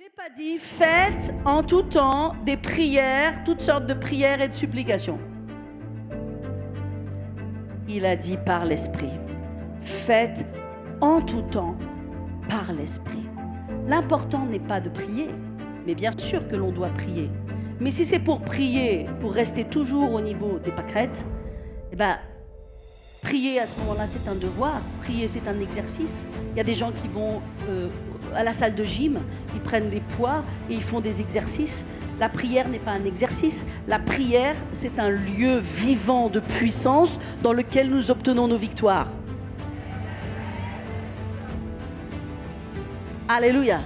n'est pas dit faites en tout temps des prières, toutes sortes de prières et de supplications. Il a dit par l'Esprit. Faites en tout temps par l'Esprit. L'important n'est pas de prier, mais bien sûr que l'on doit prier. Mais si c'est pour prier, pour rester toujours au niveau des pâquerettes, prier à ce moment-là, c'est un devoir. Prier, c'est un exercice. Il y a des gens qui vont à la salle de gym, ils prennent des poids et ils font des exercices. La prière n'est pas un exercice. La prière, c'est un lieu vivant de puissance dans lequel nous obtenons nos victoires. Alléluia.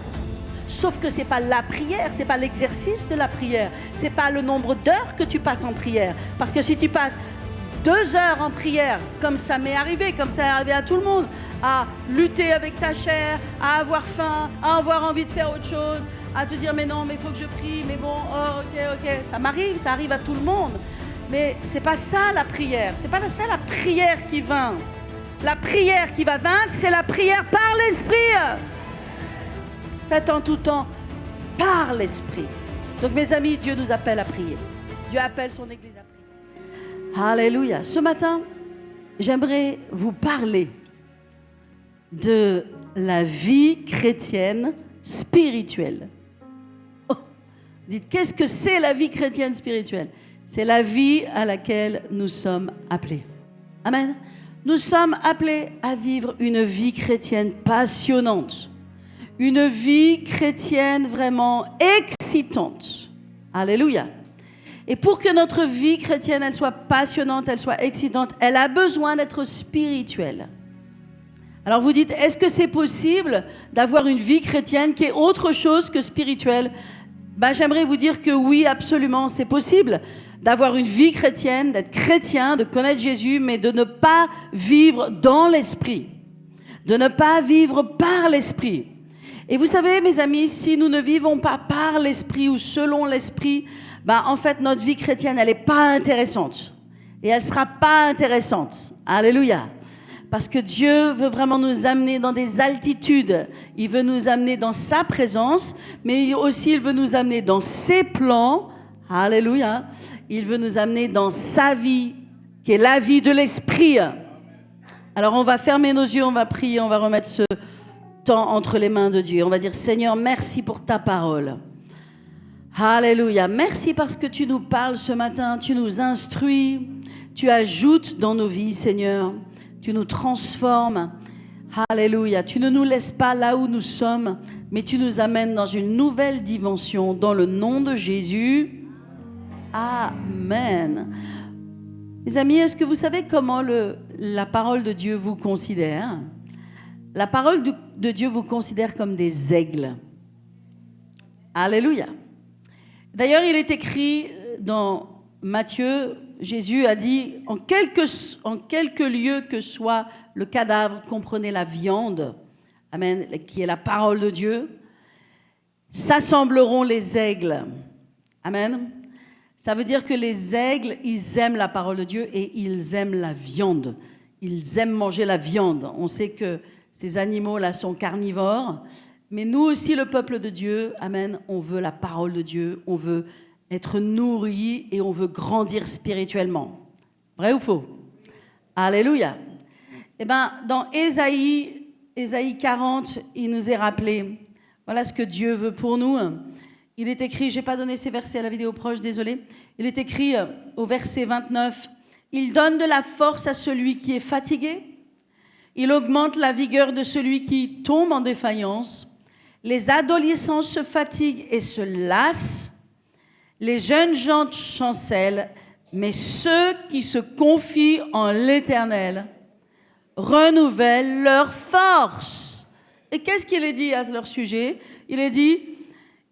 Sauf que c'est pas la prière, c'est pas l'exercice de la prière, c'est pas le nombre d'heures que tu passes en prière. Parce que si tu passes 2 heures en prière, comme ça m'est arrivé, comme ça est arrivé à tout le monde, à lutter avec ta chair, à avoir faim, à avoir envie de faire autre chose, à te dire mais non, mais il faut que je prie, mais bon, oh, ok, ça m'arrive, ça arrive à tout le monde. Mais c'est pas ça la prière, c'est pas ça la prière qui vainc. La prière qui va vaincre, c'est la prière par l'Esprit. Faites en tout temps par l'Esprit. Donc mes amis, Dieu nous appelle à prier. Dieu appelle son Église à prier. Alléluia. Ce matin, j'aimerais vous parler de la vie chrétienne spirituelle. Oh, dites, qu'est-ce que c'est la vie chrétienne spirituelle? C'est la vie à laquelle nous sommes appelés. Amen. Nous sommes appelés à vivre une vie chrétienne passionnante. Une vie chrétienne vraiment excitante. Alléluia. Et pour que notre vie chrétienne, elle soit passionnante, elle soit excitante, elle a besoin d'être spirituelle. Alors vous dites, est-ce que c'est possible d'avoir une vie chrétienne qui est autre chose que spirituelle? J'aimerais vous dire que oui, absolument, c'est possible d'avoir une vie chrétienne, d'être chrétien, de connaître Jésus, mais de ne pas vivre dans l'esprit. De ne pas vivre par l'esprit. Et vous savez, mes amis, si nous ne vivons pas par l'esprit ou selon l'esprit, en fait, notre vie chrétienne, elle n'est pas intéressante. Et elle ne sera pas intéressante. Alléluia. Parce que Dieu veut vraiment nous amener dans des altitudes. Il veut nous amener dans sa présence, mais aussi il veut nous amener dans ses plans. Alléluia. Il veut nous amener dans sa vie, qui est la vie de l'esprit. Alors, on va fermer nos yeux, on va prier, on va remettre ce temps entre les mains de Dieu. On va dire, Seigneur, merci pour ta parole. Alléluia. Merci parce que tu nous parles ce matin, tu nous instruis, tu ajoutes dans nos vies, Seigneur. Tu nous transformes. Alléluia. Tu ne nous laisses pas là où nous sommes, mais tu nous amènes dans une nouvelle dimension. Dans le nom de Jésus. Amen. Les amis, est-ce que vous savez comment la parole de Dieu vous considère? La parole de Dieu vous considère comme des aigles. Alléluia. D'ailleurs, il est écrit dans Matthieu, Jésus a dit, en quelque lieu que soit le cadavre, comprenez la viande, amen, qui est la parole de Dieu, s'assembleront les aigles. Amen. Ça veut dire que les aigles, ils aiment la parole de Dieu et ils aiment la viande. Ils aiment manger la viande. On sait que ces animaux-là sont carnivores. Mais nous aussi, le peuple de Dieu, amen, on veut la parole de Dieu, on veut être nourri et on veut grandir spirituellement. Vrai ou faux? Alléluia. Dans Ésaïe 40, il nous est rappelé, voilà ce que Dieu veut pour nous. Il est écrit, je n'ai pas donné ces versets à la vidéo proche, désolé. Il est écrit au verset 29, « Il donne de la force à celui qui est fatigué. Il augmente la vigueur de celui qui tombe en défaillance. Les adolescents se fatiguent et se lassent. Les jeunes gens chancellent. Mais ceux qui se confient en l'Éternel renouvellent leur force. » Et qu'est-ce qu'il est dit à leur sujet? Il est dit,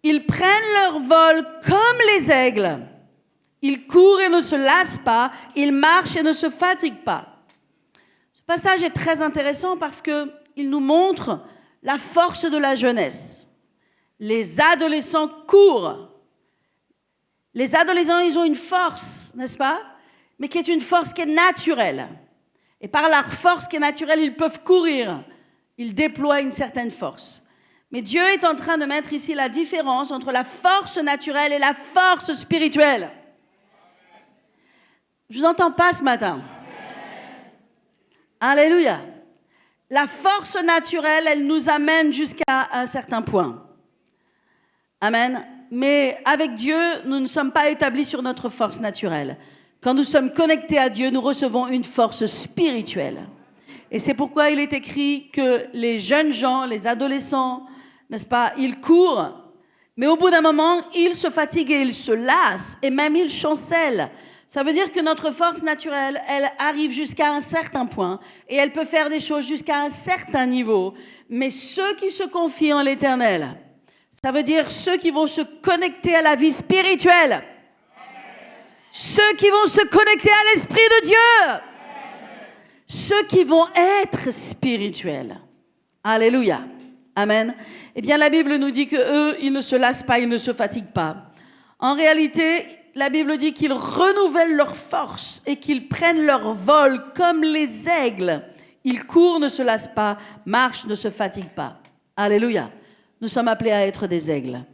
ils prennent leur vol comme les aigles. Ils courent et ne se lassent pas. Ils marchent et ne se fatiguent pas. Ce passage est très intéressant parce qu'il nous montre la force de la jeunesse. Les adolescents courent. Les adolescents, ils ont une force, n'est-ce pas? Mais qui est une force qui est naturelle. Et par leur force qui est naturelle, ils peuvent courir. Ils déploient une certaine force. Mais Dieu est en train de mettre ici la différence entre la force naturelle et la force spirituelle. Je vous entends pas ce matin. Alléluia. La force naturelle, elle nous amène jusqu'à un certain point. Amen. Mais avec Dieu, nous ne sommes pas établis sur notre force naturelle. Quand nous sommes connectés à Dieu, nous recevons une force spirituelle. Et c'est pourquoi il est écrit que les jeunes gens, les adolescents, n'est-ce pas, ils courent, mais au bout d'un moment, ils se fatiguent et ils se lassent, et même ils chancellent. Ça veut dire que notre force naturelle, elle arrive jusqu'à un certain point, et elle peut faire des choses jusqu'à un certain niveau. Mais ceux qui se confient en l'Éternel, ça veut dire ceux qui vont se connecter à la vie spirituelle, Amen. Ceux qui vont se connecter à l'Esprit de Dieu, Amen. Ceux qui vont être spirituels. Alléluia. Amen. Eh bien, la Bible nous dit qu'eux, ils ne se lassent pas, ils ne se fatiguent pas. En réalité, la Bible dit qu'ils renouvellent leur force et qu'ils prennent leur vol comme les aigles. Ils courent, ne se lassent pas, marchent, ne se fatiguent pas. Alléluia. Nous sommes appelés à être des aigles.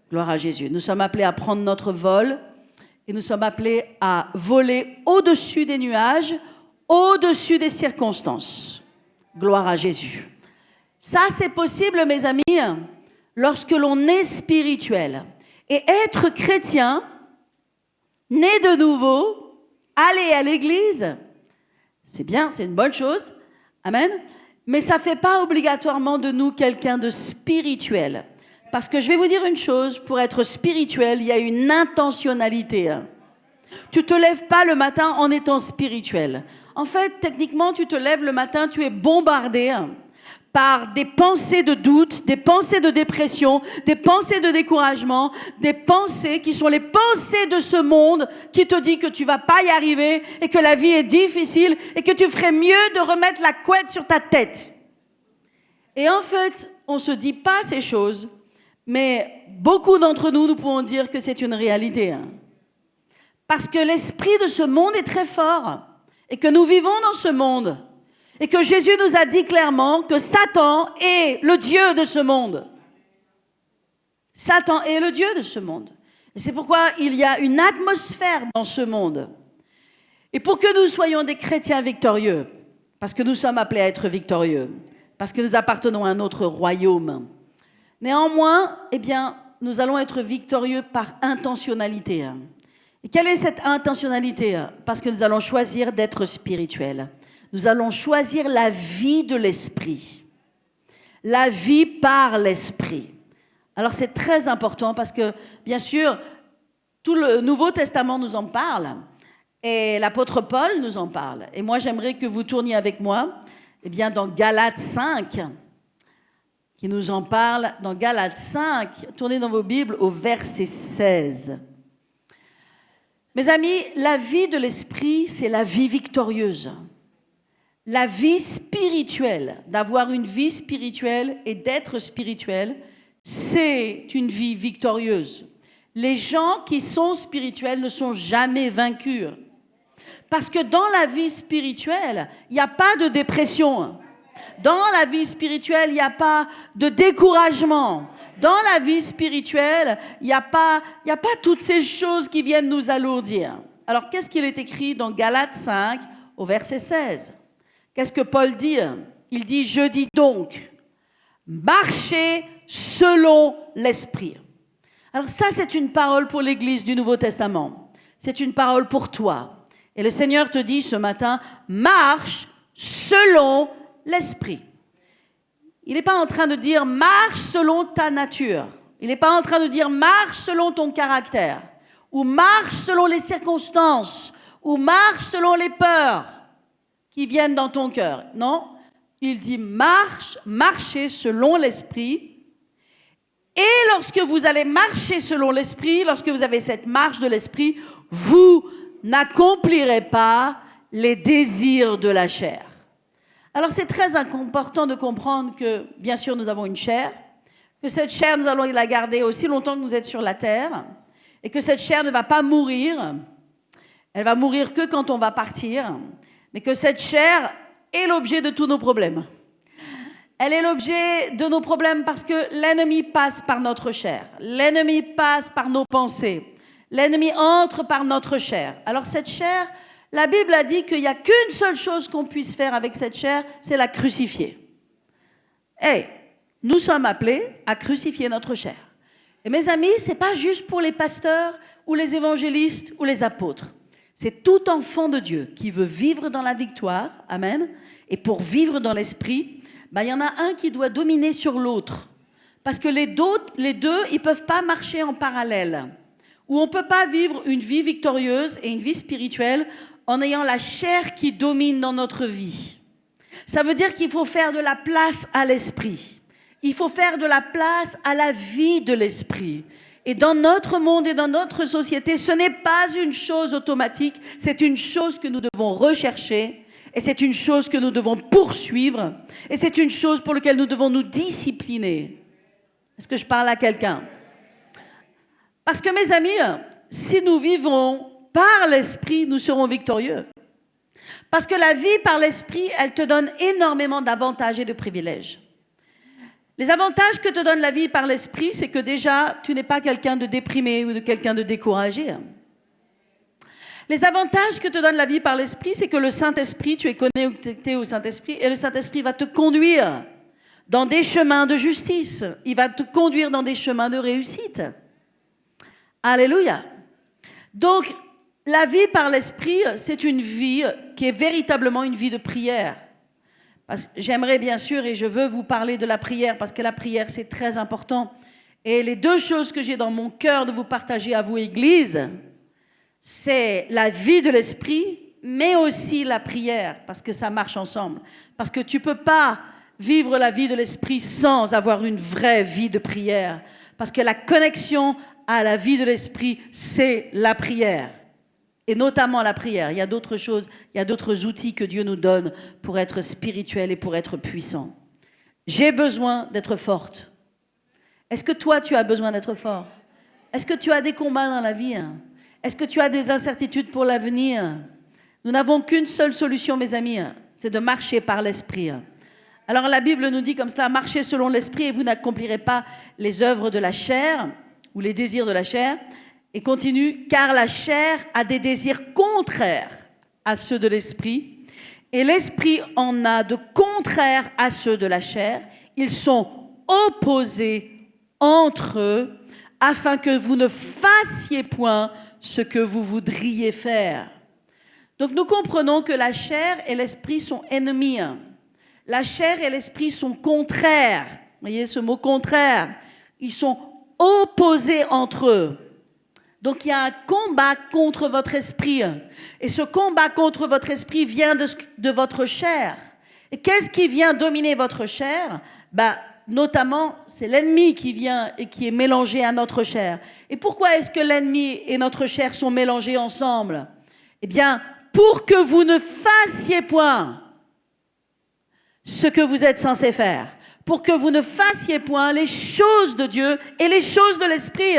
Gloire à Jésus. Nous sommes appelés à prendre notre vol et nous sommes appelés à voler au-dessus des nuages, au-dessus des circonstances. Gloire à Jésus. Ça, c'est possible, mes amis, lorsque l'on est spirituel. Et être chrétien, né de nouveau, aller à l'église, c'est bien, c'est une bonne chose. Amen. Mais ça ne fait pas obligatoirement de nous quelqu'un de spirituel. Parce que je vais vous dire une chose, pour être spirituel, il y a une intentionnalité. Tu ne te lèves pas le matin en étant spirituel. En fait, techniquement, tu te lèves le matin, tu es bombardé par des pensées de doute, des pensées de dépression, des pensées de découragement, des pensées qui sont les pensées de ce monde qui te dit que tu vas pas y arriver et que la vie est difficile et que tu ferais mieux de remettre la couette sur ta tête. Et en fait, on se dit pas ces choses, mais beaucoup d'entre nous, nous pouvons dire que c'est une réalité. Parce que l'esprit de ce monde est très fort et que nous vivons dans ce monde. Et que Jésus nous a dit clairement que Satan est le Dieu de ce monde. Satan est le Dieu de ce monde. Et c'est pourquoi il y a une atmosphère dans ce monde. Et pour que nous soyons des chrétiens victorieux, parce que nous sommes appelés à être victorieux, parce que nous appartenons à un autre royaume, néanmoins, eh bien, nous allons être victorieux par intentionnalité. Et quelle est cette intentionnalité? Parce que nous allons choisir d'être spirituels. Nous allons choisir la vie de l'esprit. La vie par l'esprit. Alors c'est très important parce que, bien sûr, tout le Nouveau Testament nous en parle et l'apôtre Paul nous en parle. Et moi, j'aimerais que vous tourniez avec moi eh bien, dans Galates 5, qui nous en parle. Dans Galates 5, tournez dans vos Bibles au verset 16. Mes amis, la vie de l'esprit, c'est la vie victorieuse. La vie spirituelle, d'avoir une vie spirituelle et d'être spirituel, c'est une vie victorieuse. Les gens qui sont spirituels ne sont jamais vaincus. Parce que dans la vie spirituelle, il n'y a pas de dépression. Dans la vie spirituelle, il n'y a pas de découragement. Dans la vie spirituelle, il n'y a pas toutes ces choses qui viennent nous alourdir. Alors, qu'est-ce qu'il est écrit dans Galates 5 au verset 16 ? Qu'est-ce que Paul dit? Il dit, je dis donc, marchez selon l'esprit. Alors ça, c'est une parole pour l'Église du Nouveau Testament. C'est une parole pour toi. Et le Seigneur te dit ce matin, marche selon l'esprit. Il n'est pas en train de dire, marche selon ta nature. Il n'est pas en train de dire, marche selon ton caractère. Ou marche selon les circonstances. Ou marche selon les peurs qui viennent dans ton cœur. Non, il dit marchez selon l'esprit. Et lorsque vous allez marcher selon l'esprit, lorsque vous avez cette marche de l'esprit, vous n'accomplirez pas les désirs de la chair. Alors c'est très important de comprendre que, bien sûr, nous avons une chair, que cette chair, nous allons la garder aussi longtemps que vous êtes sur la terre, et que cette chair ne va pas mourir. Elle va mourir que quand on va partir. Mais que cette chair est l'objet de tous nos problèmes. Elle est l'objet de nos problèmes parce que l'ennemi passe par notre chair. L'ennemi passe par nos pensées. L'ennemi entre par notre chair. Alors cette chair, la Bible a dit qu'il n'y a qu'une seule chose qu'on puisse faire avec cette chair, c'est la crucifier. Nous sommes appelés à crucifier notre chair. Et mes amis, ce n'est pas juste pour les pasteurs ou les évangélistes ou les apôtres. C'est tout enfant de Dieu qui veut vivre dans la victoire, amen, et pour vivre dans l'esprit, il y en a un qui doit dominer sur l'autre. Parce que les deux, ils ne peuvent pas marcher en parallèle. Ou on ne peut pas vivre une vie victorieuse et une vie spirituelle en ayant la chair qui domine dans notre vie. Ça veut dire qu'il faut faire de la place à l'esprit. Il faut faire de la place à la vie de l'esprit. Et dans notre monde et dans notre société, ce n'est pas une chose automatique, c'est une chose que nous devons rechercher et c'est une chose que nous devons poursuivre et c'est une chose pour laquelle nous devons nous discipliner. Est-ce que je parle à quelqu'un? Parce que mes amis, si nous vivons par l'esprit, nous serons victorieux. Parce que la vie par l'esprit, elle te donne énormément d'avantages et de privilèges. Les avantages que te donne la vie par l'esprit, c'est que déjà, tu n'es pas quelqu'un de déprimé ou de quelqu'un de découragé. Les avantages que te donne la vie par l'esprit, c'est que le Saint-Esprit, tu es connecté au Saint-Esprit et le Saint-Esprit va te conduire dans des chemins de justice. Il va te conduire dans des chemins de réussite. Alléluia. Donc, la vie par l'esprit, c'est une vie qui est véritablement une vie de prière. J'aimerais bien sûr, et je veux vous parler de la prière, parce que la prière, c'est très important. Et les deux choses que j'ai dans mon cœur de vous partager à vous, Église, c'est la vie de l'esprit, mais aussi la prière, parce que ça marche ensemble. Parce que tu ne peux pas vivre la vie de l'esprit sans avoir une vraie vie de prière. Parce que la connexion à la vie de l'esprit, c'est la prière. Et notamment la prière. Il y a d'autres choses, il y a d'autres outils que Dieu nous donne pour être spirituel et pour être puissant. J'ai besoin d'être forte. Est-ce que toi, tu as besoin d'être fort? Est-ce que tu as des combats dans la vie? Est-ce que tu as des incertitudes pour l'avenir? Nous n'avons qu'une seule solution, mes amis, c'est de marcher par l'esprit. Alors la Bible nous dit comme cela, marchez selon l'esprit et vous n'accomplirez pas les œuvres de la chair ou les désirs de la chair. Et continue, car la chair a des désirs contraires à ceux de l'esprit, et l'esprit en a de contraires à ceux de la chair. Ils sont opposés entre eux, afin que vous ne fassiez point ce que vous voudriez faire. Donc nous comprenons que la chair et l'esprit sont ennemis. La chair et l'esprit sont contraires. Vous voyez ce mot contraire? Ils sont opposés entre eux. Donc il y a un combat contre votre esprit. Et ce combat contre votre esprit vient de votre chair. Et qu'est-ce qui vient dominer votre chair? Notamment, c'est l'ennemi qui vient et qui est mélangé à notre chair. Et pourquoi est-ce que l'ennemi et notre chair sont mélangés ensemble? Eh bien, pour que vous ne fassiez point ce que vous êtes censé faire. Pour que vous ne fassiez point les choses de Dieu et les choses de l'esprit.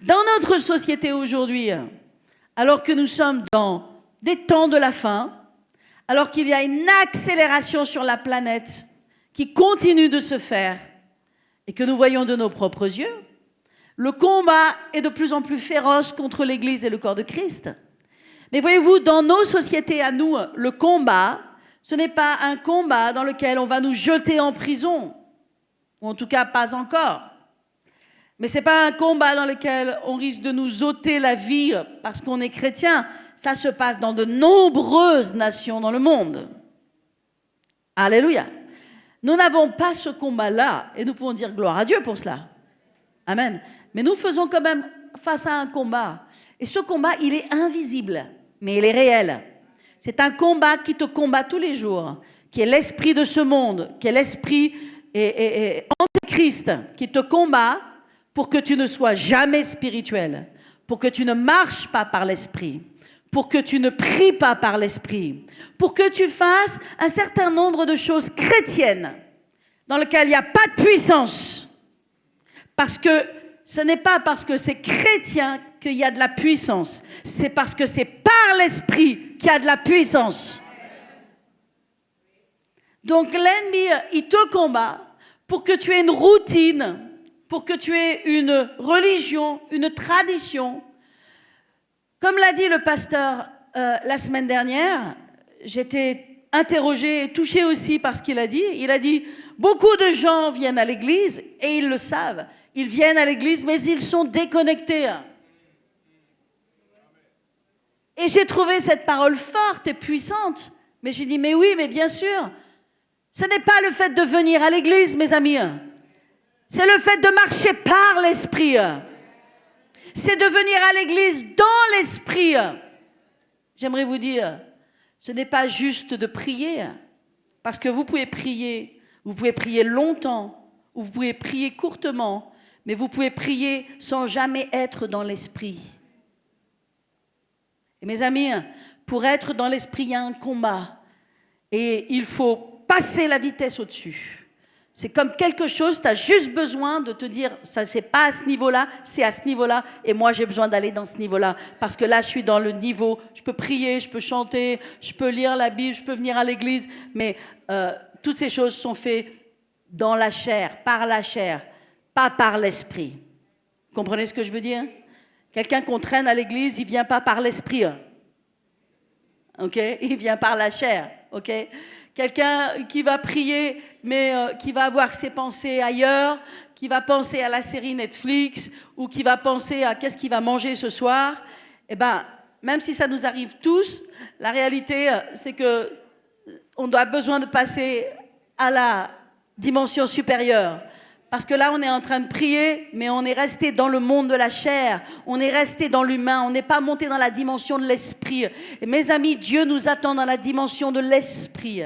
Dans notre société aujourd'hui, alors que nous sommes dans des temps de la fin, alors qu'il y a une accélération sur la planète qui continue de se faire et que nous voyons de nos propres yeux, le combat est de plus en plus féroce contre l'Église et le corps de Christ. Mais voyez-vous, dans nos sociétés à nous, le combat, ce n'est pas un combat dans lequel on va nous jeter en prison, ou en tout cas pas encore. Mais ce n'est pas un combat dans lequel on risque de nous ôter la vie parce qu'on est chrétien. Ça se passe dans de nombreuses nations dans le monde. Alléluia. Nous n'avons pas ce combat-là et nous pouvons dire gloire à Dieu pour cela. Amen. Mais nous faisons quand même face à un combat. Et ce combat, il est invisible, mais il est réel. C'est un combat qui te combat tous les jours, qui est l'esprit de ce monde, qui est l'esprit antéchrist, qui te combat pour que tu ne sois jamais spirituel, pour que tu ne marches pas par l'esprit, pour que tu ne pries pas par l'esprit, pour que tu fasses un certain nombre de choses chrétiennes dans lesquelles il n'y a pas de puissance. Parce que ce n'est pas parce que c'est chrétien qu'il y a de la puissance, c'est parce que c'est par l'esprit qu'il y a de la puissance. Donc l'ennemi, il te combat pour que tu aies une routine, pour que tu aies une religion, une tradition. Comme l'a dit le pasteur la semaine dernière, j'étais interrogée et touchée aussi par ce qu'il a dit. Il a dit, beaucoup de gens viennent à l'église et ils le savent. Ils viennent à l'église, mais ils sont déconnectés. Et j'ai trouvé cette parole forte et puissante. Mais j'ai dit, mais oui, mais bien sûr. Ce n'est pas le fait de venir à l'église, mes amis. C'est le fait de marcher par l'esprit. C'est de venir à l'église dans l'esprit. J'aimerais vous dire, ce n'est pas juste de prier. Parce que vous pouvez prier longtemps, ou vous pouvez prier courtement, mais vous pouvez prier sans jamais être dans l'esprit. Et mes amis, pour être dans l'esprit, il y a un combat. Et il faut passer la vitesse au-dessus. C'est comme quelque chose, tu as juste besoin de te dire, ça c'est pas à ce niveau-là, c'est à ce niveau-là, et moi j'ai besoin d'aller dans ce niveau-là, parce que là je suis dans le niveau, je peux prier, je peux chanter, je peux lire la Bible, je peux venir à l'église, mais toutes ces choses sont faites dans la chair, pas par l'esprit. Vous comprenez ce que je veux dire? Quelqu'un qu'on traîne à l'église, il vient pas par l'esprit. Ok? Il vient par la chair. Ok? Quelqu'un qui va prier, mais qui va avoir ses pensées ailleurs, qui va penser à la série Netflix, ou qui va penser à qu'est-ce qu'il va manger ce soir, eh ben, même si ça nous arrive tous, la réalité, c'est que on a besoin de passer à la dimension supérieure. Parce que là, on est en train de prier, mais on est resté dans le monde de la chair. On est resté dans l'humain. On n'est pas monté dans la dimension de l'esprit. Et mes amis, Dieu nous attend dans la dimension de l'esprit.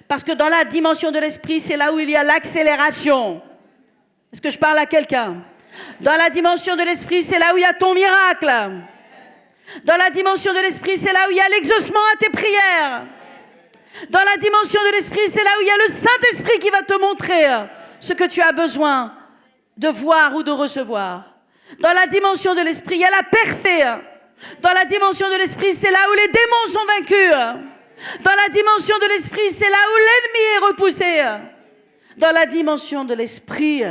Parce que dans la dimension de l'esprit, c'est là où il y a l'accélération. Est-ce que je parle à quelqu'un? Dans la dimension de l'esprit, c'est là où il y a ton miracle. Dans la dimension de l'esprit, c'est là où il y a l'exaucement à tes prières. Dans la dimension de l'esprit, c'est là où il y a le Saint-Esprit qui va te montrer ce que tu as besoin de voir ou de recevoir. Dans la dimension de l'esprit, il y a la percée. Dans la dimension de l'esprit, c'est là où les démons sont vaincus. Dans la dimension de l'esprit, c'est là où l'ennemi est repoussé. Dans la dimension de l'esprit,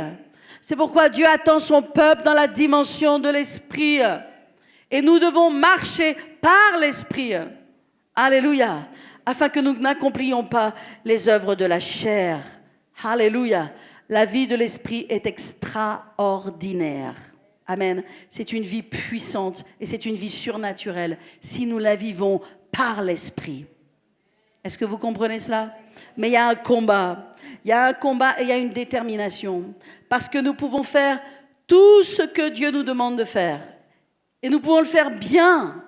c'est pourquoi Dieu attend son peuple dans la dimension de l'esprit. Et nous devons marcher par l'esprit. Alléluia. Afin que nous n'accomplions pas les œuvres de la chair. Alléluia. La vie de l'esprit est extraordinaire. Amen. C'est une vie puissante et c'est une vie surnaturelle si nous la vivons par l'esprit. Est-ce que vous comprenez cela? Mais il y a un combat. Il y a un combat et il y a une détermination. Parce que nous pouvons faire tout ce que Dieu nous demande de faire. Et nous pouvons le faire bien.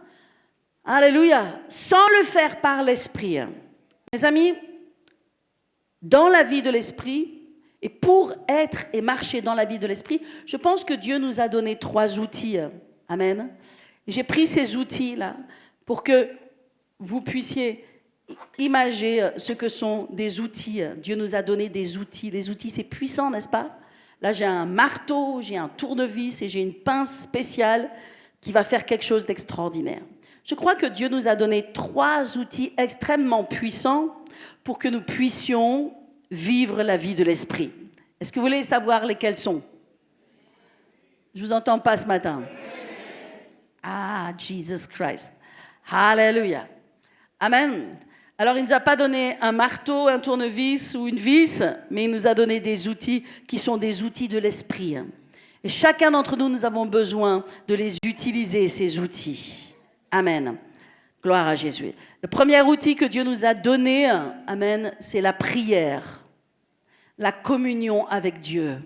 Alléluia. Sans le faire par l'esprit. Mes amis, dans la vie de l'esprit, et pour être et marcher dans la vie de l'esprit, je pense que Dieu nous a donné 3 outils. Amen. J'ai pris ces outils-là pour que vous puissiez imager ce que sont des outils. Dieu nous a donné des outils. Les outils, c'est puissant, n'est-ce pas? Là, j'ai un marteau, j'ai un tournevis et j'ai une pince spéciale qui va faire quelque chose d'extraordinaire. Je crois que Dieu nous a donné 3 outils extrêmement puissants pour que nous puissions vivre la vie de l'esprit. Est-ce que vous voulez savoir lesquels sont? Je vous entends pas ce matin. Ah, Jesus Christ. Alléluia. Amen. Alors, il ne nous a pas donné un marteau, un tournevis ou une vis, mais il nous a donné des outils qui sont des outils de l'esprit. Et chacun d'entre nous, nous avons besoin de les utiliser, ces outils. Amen. Gloire à Jésus. Le premier outil que Dieu nous a donné, amen, c'est la prière. La communion avec Dieu.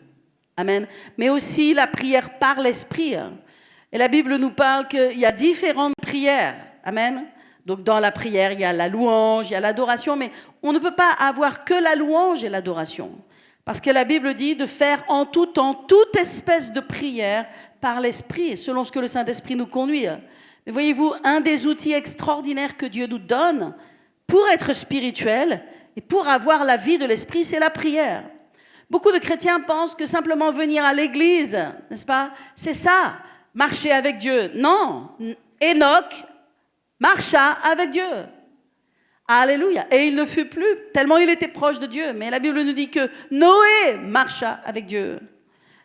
Amen. Mais aussi la prière par l'esprit. Et la Bible nous parle qu'il y a différentes prières. Amen. Donc dans la prière, il y a la louange, il y a l'adoration, mais on ne peut pas avoir que la louange et l'adoration. Parce que la Bible dit de faire en tout temps toute espèce de prière par l'esprit, selon ce que le Saint-Esprit nous conduit. Mais voyez-vous, un des outils extraordinaires que Dieu nous donne pour être spirituel et pour avoir la vie de l'esprit, c'est la prière. Beaucoup de chrétiens pensent que simplement venir à l'église, n'est-ce pas? C'est ça, marcher avec Dieu. Non, Enoch marcha avec Dieu. Alléluia. Et il ne fut plus, tellement il était proche de Dieu. Mais la Bible nous dit que Noé marcha avec Dieu.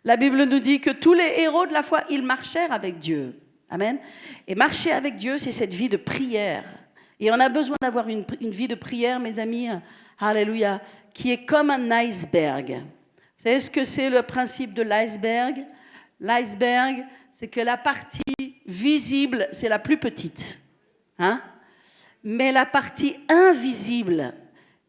La Bible nous dit que tous les héros de la foi, ils marchèrent avec Dieu. Amen. Et marcher avec Dieu, c'est cette vie de prière. Et on a besoin d'avoir une vie de prière, mes amis, alléluia, qui est comme un iceberg. Vous savez ce que c'est le principe de l'iceberg? L'iceberg, c'est que la partie visible, c'est la plus petite. Hein? Mais la partie invisible,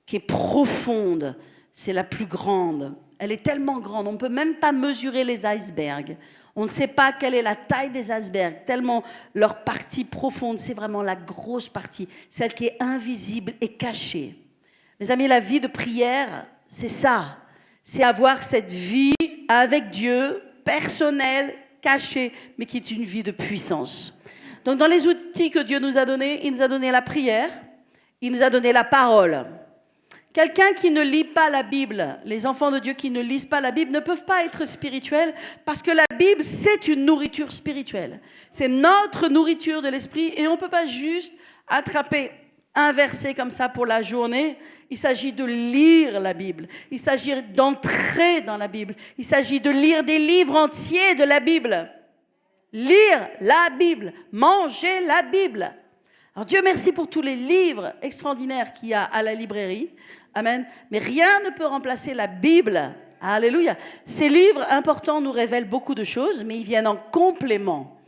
qui est profonde, c'est la plus grande. Elle est tellement grande, on ne peut même pas mesurer les icebergs. On ne sait pas quelle est la taille des icebergs, tellement leur partie profonde, c'est vraiment la grosse partie, celle qui est invisible et cachée. Mes amis, la vie de prière, c'est ça. C'est avoir cette vie avec Dieu, personnelle, cachée, mais qui est une vie de puissance. Donc dans les outils que Dieu nous a donnés, il nous a donné la prière, il nous a donné la parole. Quelqu'un qui ne lit pas la Bible, les enfants de Dieu qui ne lisent pas la Bible ne peuvent pas être spirituels parce que la Bible, c'est une nourriture spirituelle. C'est notre nourriture de l'esprit et on ne peut pas juste attraper un verset comme ça pour la journée. Il s'agit de lire la Bible. Il s'agit d'entrer dans la Bible. Il s'agit de lire des livres entiers de la Bible. Lire la Bible, manger la Bible. Alors Dieu merci pour tous les livres extraordinaires qu'il y a à la librairie. Amen. Mais rien ne peut remplacer la Bible. Alléluia. Ces livres importants nous révèlent beaucoup de choses, mais ils viennent en complément.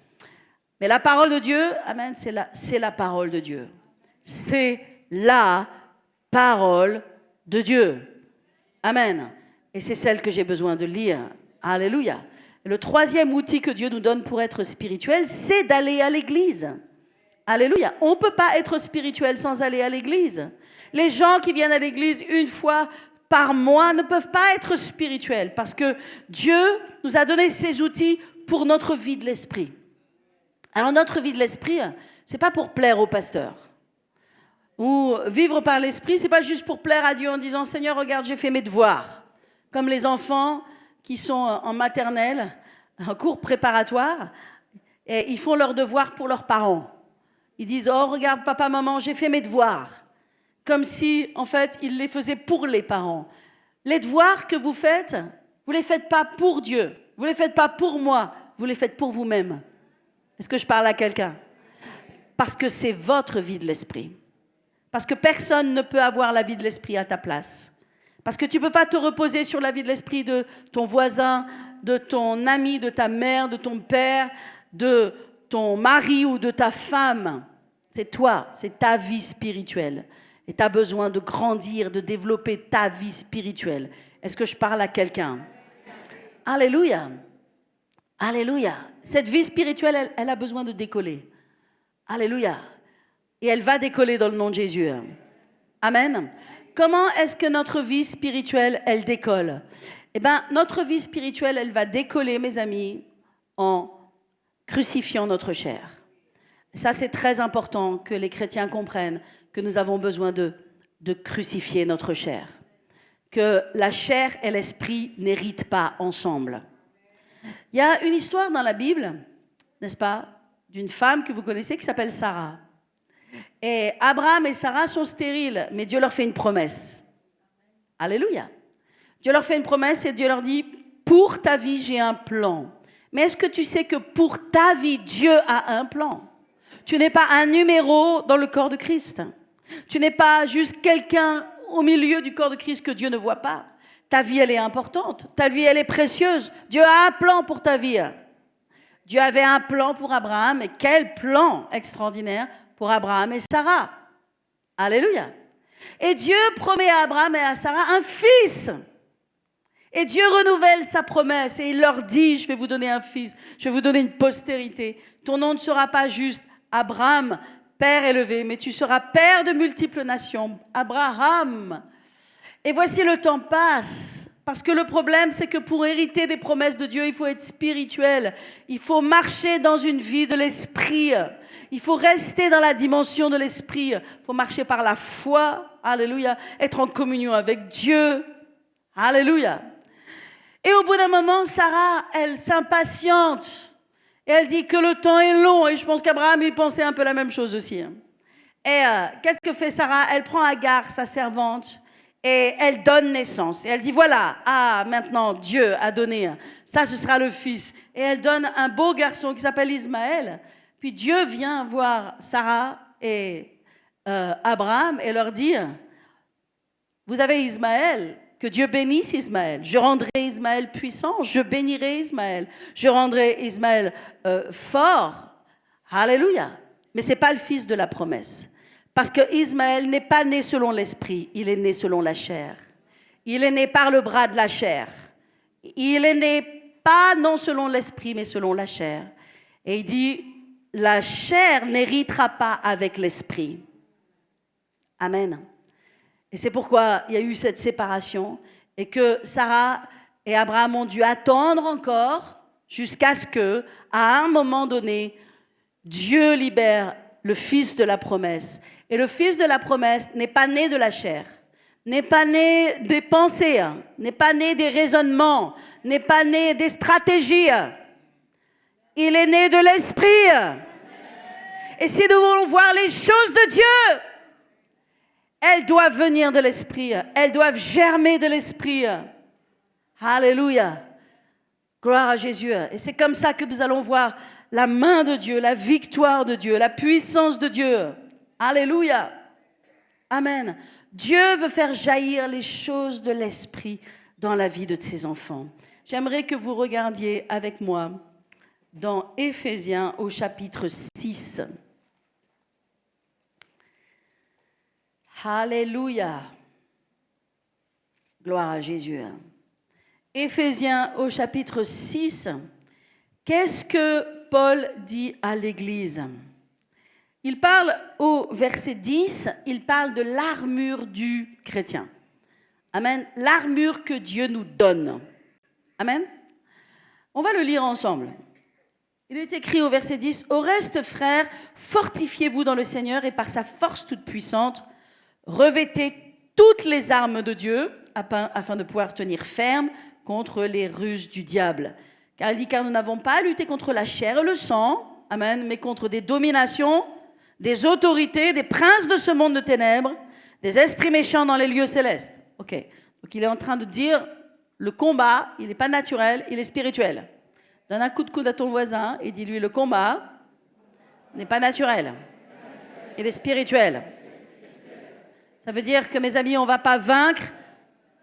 Mais la parole de Dieu, amen, c'est la parole de Dieu. C'est la parole de Dieu. Amen. Et c'est celle que j'ai besoin de lire. Alléluia. Et le troisième outil que Dieu nous donne pour être spirituel, c'est d'aller à l'église. Alléluia. On ne peut pas être spirituel sans aller à l'église. Les gens qui viennent à l'église une fois par mois ne peuvent pas être spirituels parce que Dieu nous a donné ces outils pour notre vie de l'esprit. Alors notre vie de l'esprit, c'est pas pour plaire au pasteur. Ou vivre par l'esprit, c'est pas juste pour plaire à Dieu en disant Seigneur, regarde, j'ai fait mes devoirs. Comme les enfants qui sont en maternelle, en cours préparatoire, et ils font leurs devoirs pour leurs parents. Ils disent oh regarde papa, maman, j'ai fait mes devoirs. Comme si, en fait, ils les faisaient pour les parents. Les devoirs que vous faites, vous ne les faites pas pour Dieu. Vous ne les faites pas pour moi. Vous les faites pour vous-même. Est-ce que je parle à quelqu'un? Parce que c'est votre vie de l'esprit. Parce que personne ne peut avoir la vie de l'esprit à ta place. Parce que tu ne peux pas te reposer sur la vie de l'esprit de ton voisin, de ton ami, de ta mère, de ton père, de ton mari ou de ta femme. C'est toi, c'est ta vie spirituelle. Et tu as besoin de grandir, de développer ta vie spirituelle. Est-ce que je parle à quelqu'un? Alléluia. Alléluia. Cette vie spirituelle, elle a besoin de décoller. Alléluia. Et elle va décoller dans le nom de Jésus. Amen. Comment est-ce que notre vie spirituelle, elle décolle? Eh bien, notre vie spirituelle, elle va décoller, mes amis, en crucifiant notre chair. Ça, c'est très important que les chrétiens comprennent que nous avons besoin de crucifier notre chair. Que la chair et l'esprit n'héritent pas ensemble. Il y a une histoire dans la Bible, n'est-ce pas, d'une femme que vous connaissez qui s'appelle Sarah. Et Abraham et Sarah sont stériles, mais Dieu leur fait une promesse. Alléluia. Dieu leur fait une promesse et Dieu leur dit, pour ta vie, j'ai un plan. Mais est-ce que tu sais que pour ta vie, Dieu a un plan? Tu n'es pas un numéro dans le corps de Christ. Tu n'es pas juste quelqu'un au milieu du corps de Christ que Dieu ne voit pas. Ta vie, elle est importante. Ta vie, elle est précieuse. Dieu a un plan pour ta vie. Dieu avait un plan pour Abraham. Et quel plan extraordinaire pour Abraham et Sarah. Alléluia. Et Dieu promet à Abraham et à Sarah un fils. Et Dieu renouvelle sa promesse. Et il leur dit, je vais vous donner un fils. Je vais vous donner une postérité. Ton nom ne sera pas juste Abraham, père élevé, mais tu seras père de multiples nations. Abraham. Et voici le temps passe. Parce que le problème, c'est que pour hériter des promesses de Dieu, il faut être spirituel. Il faut marcher dans une vie de l'esprit. Il faut rester dans la dimension de l'esprit. Il faut marcher par la foi. Alléluia. Être en communion avec Dieu. Alléluia. Et au bout d'un moment, Sarah, elle s'impatiente. Et elle dit que le temps est long. Et je pense qu'Abraham, il pensait un peu la même chose aussi. Et qu'est-ce que fait Sarah? Elle prend Agar, sa servante, et elle donne naissance. Et elle dit, voilà, maintenant Dieu a donné, ça ce sera le fils. Et elle donne un beau garçon qui s'appelle Ismaël. Puis Dieu vient voir Sarah et Abraham et leur dit, vous avez Ismaël, que Dieu bénisse Ismaël. Je rendrai Ismaël puissant, je bénirai Ismaël. Je rendrai Ismaël fort. Alléluia. Mais ce n'est pas le fils de la promesse. Parce que Ismaël n'est pas né selon l'esprit, il est né selon la chair. Il est né par le bras de la chair. Il est né pas non selon l'esprit, mais selon la chair. Et il dit, la chair n'héritera pas avec l'esprit. Amen. Et c'est pourquoi il y a eu cette séparation et que Sarah et Abraham ont dû attendre encore jusqu'à ce que, à un moment donné, Dieu libère le fils de la promesse. Et le fils de la promesse n'est pas né de la chair, n'est pas né des pensées, n'est pas né des raisonnements, n'est pas né des stratégies. Il est né de l'esprit. Et si nous voulons voir les choses de Dieu, elles doivent venir de l'esprit, elles doivent germer de l'esprit. Alléluia. Gloire à Jésus. Et c'est comme ça que nous allons voir la main de Dieu, la victoire de Dieu, la puissance de Dieu. Alléluia. Amen. Dieu veut faire jaillir les choses de l'esprit dans la vie de ses enfants. J'aimerais que vous regardiez avec moi dans Éphésiens au chapitre 6. Alléluia. Gloire à Jésus. Éphésiens au chapitre 6. Qu'est-ce que Paul dit à l'Église? Il parle au verset 10, il parle de l'armure du chrétien. Amen. L'armure que Dieu nous donne. Amen. On va le lire ensemble. Il est écrit au verset 10, « Au reste, frères, fortifiez-vous dans le Seigneur et par sa force toute puissante, revêtez toutes les armes de Dieu afin de pouvoir tenir ferme contre les ruses du diable. Car il dit, car nous n'avons pas à lutter contre la chair et le sang, amen, mais contre des dominations, des autorités, des princes de ce monde de ténèbres, des esprits méchants dans les lieux célestes. » Ok, donc il est en train de dire, le combat, il n'est pas naturel, il est spirituel. Donne un coup de coude à ton voisin et dis-lui, le combat n'est pas naturel, il est spirituel. Ça veut dire que, mes amis, on ne va pas vaincre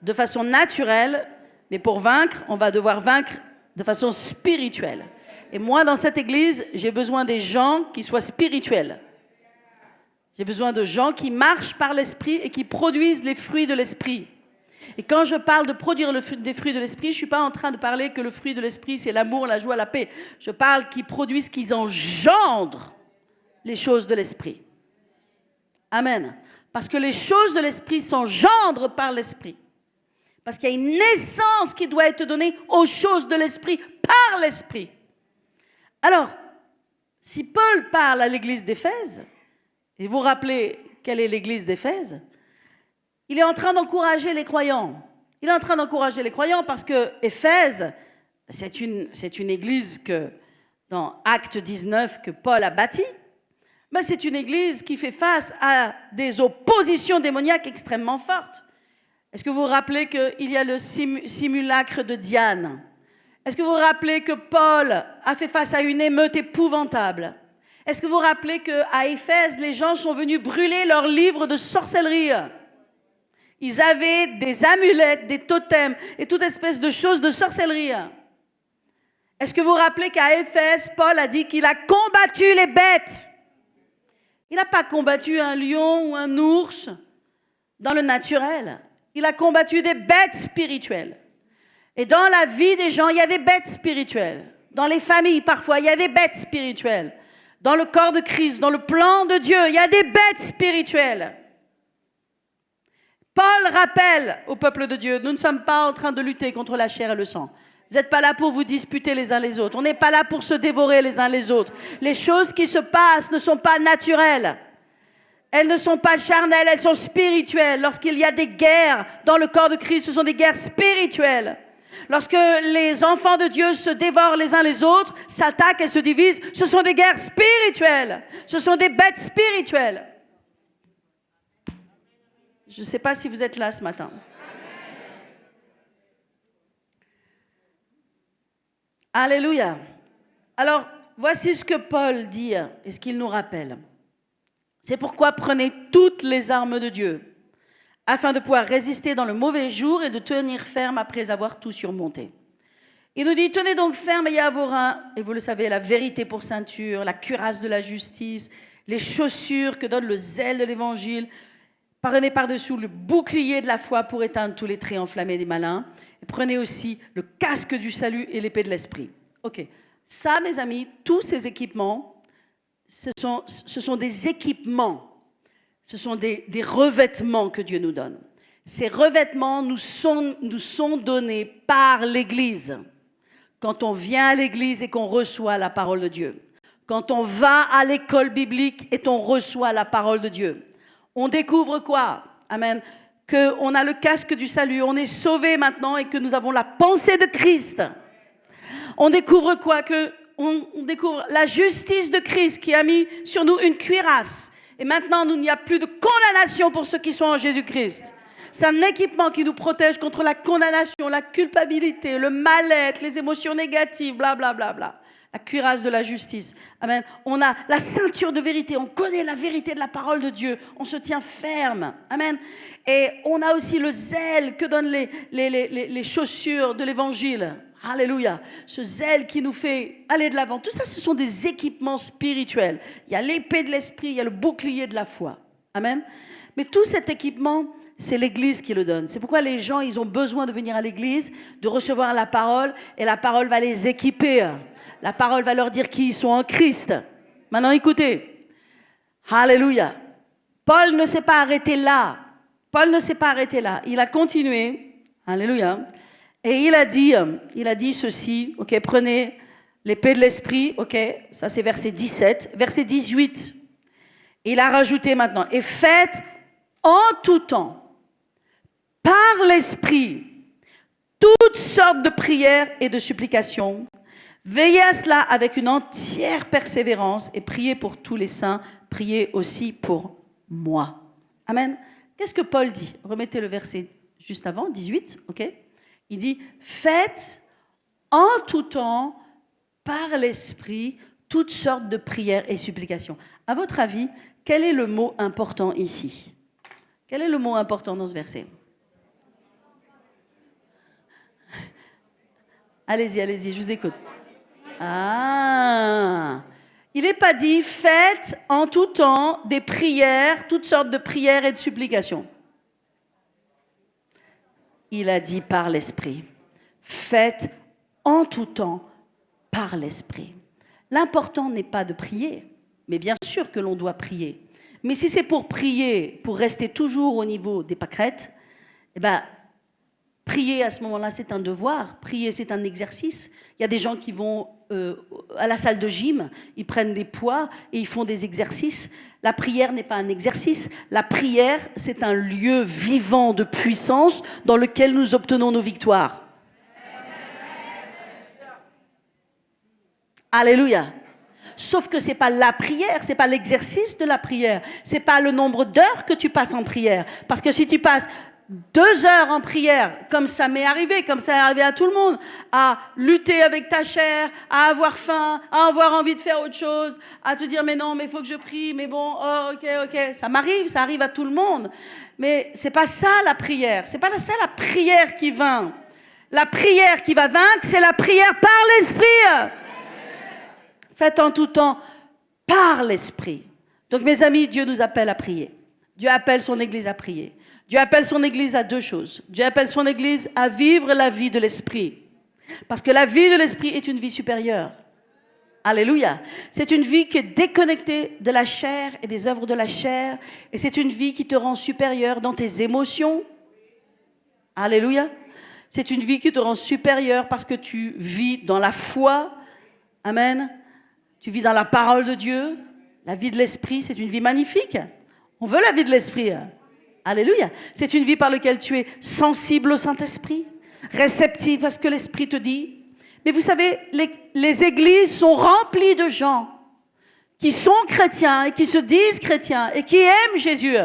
de façon naturelle, mais pour vaincre, on va devoir vaincre de façon spirituelle. Et moi, dans cette église, j'ai besoin des gens qui soient spirituels. J'ai besoin de gens qui marchent par l'esprit et qui produisent les fruits de l'esprit. Et quand je parle de produire des fruits de l'esprit, je ne suis pas en train de parler que le fruit de l'esprit, c'est l'amour, la joie, la paix. Je parle qu'ils produisent, qu'ils engendrent les choses de l'esprit. Amen. Parce que les choses de l'esprit s'engendrent par l'esprit. Parce qu'il y a une naissance qui doit être donnée aux choses de l'esprit par l'esprit. Alors, si Paul parle à l'église d'Éphèse, et vous vous rappelez quelle est l'église d'Éphèse, il est en train d'encourager les croyants. Il est en train d'encourager les croyants parce que Éphèse, c'est une église que, dans Acte 19, que Paul a bâtie. Mais c'est une église qui fait face à des oppositions démoniaques extrêmement fortes. Est-ce que vous vous rappelez qu'il y a le simulacre de Diane? Est-ce que vous vous rappelez que Paul a fait face à une émeute épouvantable? Est-ce que vous vous rappelez qu'à Éphèse, les gens sont venus brûler leurs livres de sorcellerie? Ils avaient des amulettes, des totems et toute espèce de choses de sorcellerie. Est-ce que vous vous rappelez qu'à Éphèse, Paul a dit qu'il a combattu les bêtes? Il n'a pas combattu un lion ou un ours dans le naturel. Il a combattu des bêtes spirituelles. Et dans la vie des gens, il y a des bêtes spirituelles. Dans les familles, parfois, il y a des bêtes spirituelles. Dans le corps de Christ, dans le plan de Dieu, il y a des bêtes spirituelles. Paul rappelle au peuple de Dieu, nous ne sommes pas en train de lutter contre la chair et le sang. Vous n'êtes pas là pour vous disputer les uns les autres. On n'est pas là pour se dévorer les uns les autres. Les choses qui se passent ne sont pas naturelles. Elles ne sont pas charnelles, elles sont spirituelles. Lorsqu'il y a des guerres dans le corps de Christ, ce sont des guerres spirituelles. Lorsque les enfants de Dieu se dévorent les uns les autres, s'attaquent et se divisent, ce sont des guerres spirituelles. Ce sont des bêtes spirituelles. Je ne sais pas si vous êtes là ce matin. Alléluia. Alors, voici ce que Paul dit et ce qu'il nous rappelle. C'est pourquoi prenez toutes les armes de Dieu, afin de pouvoir résister dans le mauvais jour et de tenir ferme après avoir tout surmonté. Il nous dit, tenez donc ferme et à vos reins, et vous le savez, la vérité pour ceinture, la cuirasse de la justice, les chaussures que donne le zèle de l'évangile, prenez par-dessous le bouclier de la foi pour éteindre tous les traits enflammés des malins, et prenez aussi le casque du salut et l'épée de l'esprit. Ok, ça mes amis, tous ces équipements, ce sont des équipements, ce sont des revêtements que Dieu nous donne. Ces revêtements nous sont donnés par l'Église. Quand on vient à l'Église et qu'on reçoit la parole de Dieu. Quand on va à l'école biblique et qu'on reçoit la parole de Dieu. On découvre quoi? Amen. Qu'on a le casque du salut, on est sauvé maintenant et que nous avons la pensée de Christ. On découvre quoi? On découvre la justice de Christ qui a mis sur nous une cuirasse. Et maintenant, il n'y a plus de condamnation pour ceux qui sont en Jésus-Christ. C'est un équipement qui nous protège contre la condamnation, la culpabilité, le mal-être, les émotions négatives, blablabla. Bla, bla, bla. La cuirasse de la justice. Amen. On a la ceinture de vérité. On connaît la vérité de la parole de Dieu. On se tient ferme. Amen. Et on a aussi le zèle que donnent les chaussures de l'évangile. Alléluia. Ce zèle qui nous fait aller de l'avant. Tout ça, ce sont des équipements spirituels. Il y a l'épée de l'esprit, il y a le bouclier de la foi. Amen. Mais tout cet équipement, c'est l'Église qui le donne. C'est pourquoi les gens, ils ont besoin de venir à l'Église, de recevoir la parole, et la parole va les équiper. La parole va leur dire qui ils sont en Christ. Maintenant, écoutez. Alléluia. Paul ne s'est pas arrêté là. Paul ne s'est pas arrêté là. Il a continué. Alléluia. Et il a dit ceci. Ok, prenez l'épée de l'esprit. Ok, ça c'est verset 17. Verset 18. Il a rajouté maintenant. Et faites en tout temps, par l'esprit, toutes sortes de prières et de supplications. Veillez à cela avec une entière persévérance et priez pour tous les saints. Priez aussi pour moi. Amen. Qu'est-ce que Paul dit? Remettez le verset juste avant, 18, ok? Il dit, faites en tout temps, par l'esprit, toutes sortes de prières et supplications. À votre avis, quel est le mot important ici? Quel est le mot important dans ce verset? Allez-y, je vous écoute. Ah, il n'est pas dit, faites en tout temps des prières, toutes sortes de prières et de supplications. Il a dit par l'esprit. Faites en tout temps par l'esprit. L'important n'est pas de prier, mais bien sûr que l'on doit prier. Mais si c'est pour prier, pour rester toujours au niveau des pâquerettes, eh ben, prier à ce moment-là, c'est un devoir. Prier, c'est un exercice. Il y a des gens qui vont à la salle de gym, ils prennent des poids et ils font des exercices. La prière n'est pas un exercice. La prière, c'est un lieu vivant de puissance dans lequel nous obtenons nos victoires. Alléluia. Sauf que c'est pas la prière, c'est pas l'exercice de la prière, c'est pas le nombre d'heures que tu passes en prière. Parce que si tu passes 2 heures en prière, comme ça m'est arrivé, comme ça est arrivé à tout le monde, à lutter avec ta chair, à avoir faim, à avoir envie de faire autre chose, à te dire mais non, mais il faut que je prie, mais bon, oh, ok, ça m'arrive, ça arrive à tout le monde. Mais c'est pas ça la prière, c'est pas ça la prière qui vainc. La prière qui va vaincre, c'est la prière par l'esprit. Faites en tout temps par l'esprit. Donc mes amis, Dieu nous appelle à prier. Dieu appelle son Église à prier. Dieu appelle son Église à 2 choses. Dieu appelle son Église à vivre la vie de l'esprit. Parce que la vie de l'esprit est une vie supérieure. Alléluia. C'est une vie qui est déconnectée de la chair et des œuvres de la chair. Et c'est une vie qui te rend supérieur dans tes émotions. Alléluia. C'est une vie qui te rend supérieur parce que tu vis dans la foi. Amen. Tu vis dans la parole de Dieu. La vie de l'esprit, c'est une vie magnifique. On veut la vie de l'esprit. Alléluia. C'est une vie par laquelle tu es sensible au Saint-Esprit, réceptive à ce que l'Esprit te dit. Mais vous savez, les églises sont remplies de gens qui sont chrétiens et qui se disent chrétiens et qui aiment Jésus.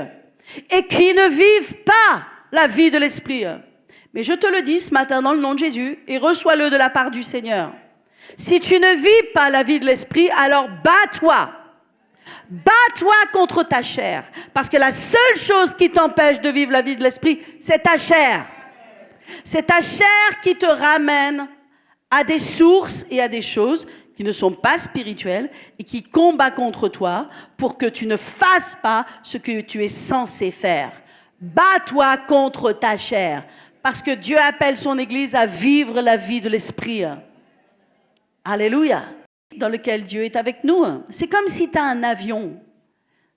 et qui ne vivent pas la vie de l'esprit. Mais je te le dis ce matin dans le nom de Jésus et reçois-le de la part du Seigneur. Si tu ne vis pas la vie de l'esprit, alors bats-toi. Bats-toi contre ta chair. Parce que la seule chose qui t'empêche de vivre la vie de l'esprit, c'est ta chair. C'est ta chair qui te ramène à des sources et à des choses qui ne sont pas spirituelles et qui combat contre toi pour que tu ne fasses pas ce que tu es censé faire. Bats-toi contre ta chair. Parce que Dieu appelle son Église à vivre la vie de l'esprit. Alléluia. Dans lequel Dieu est avec nous. C'est comme si tu as un avion.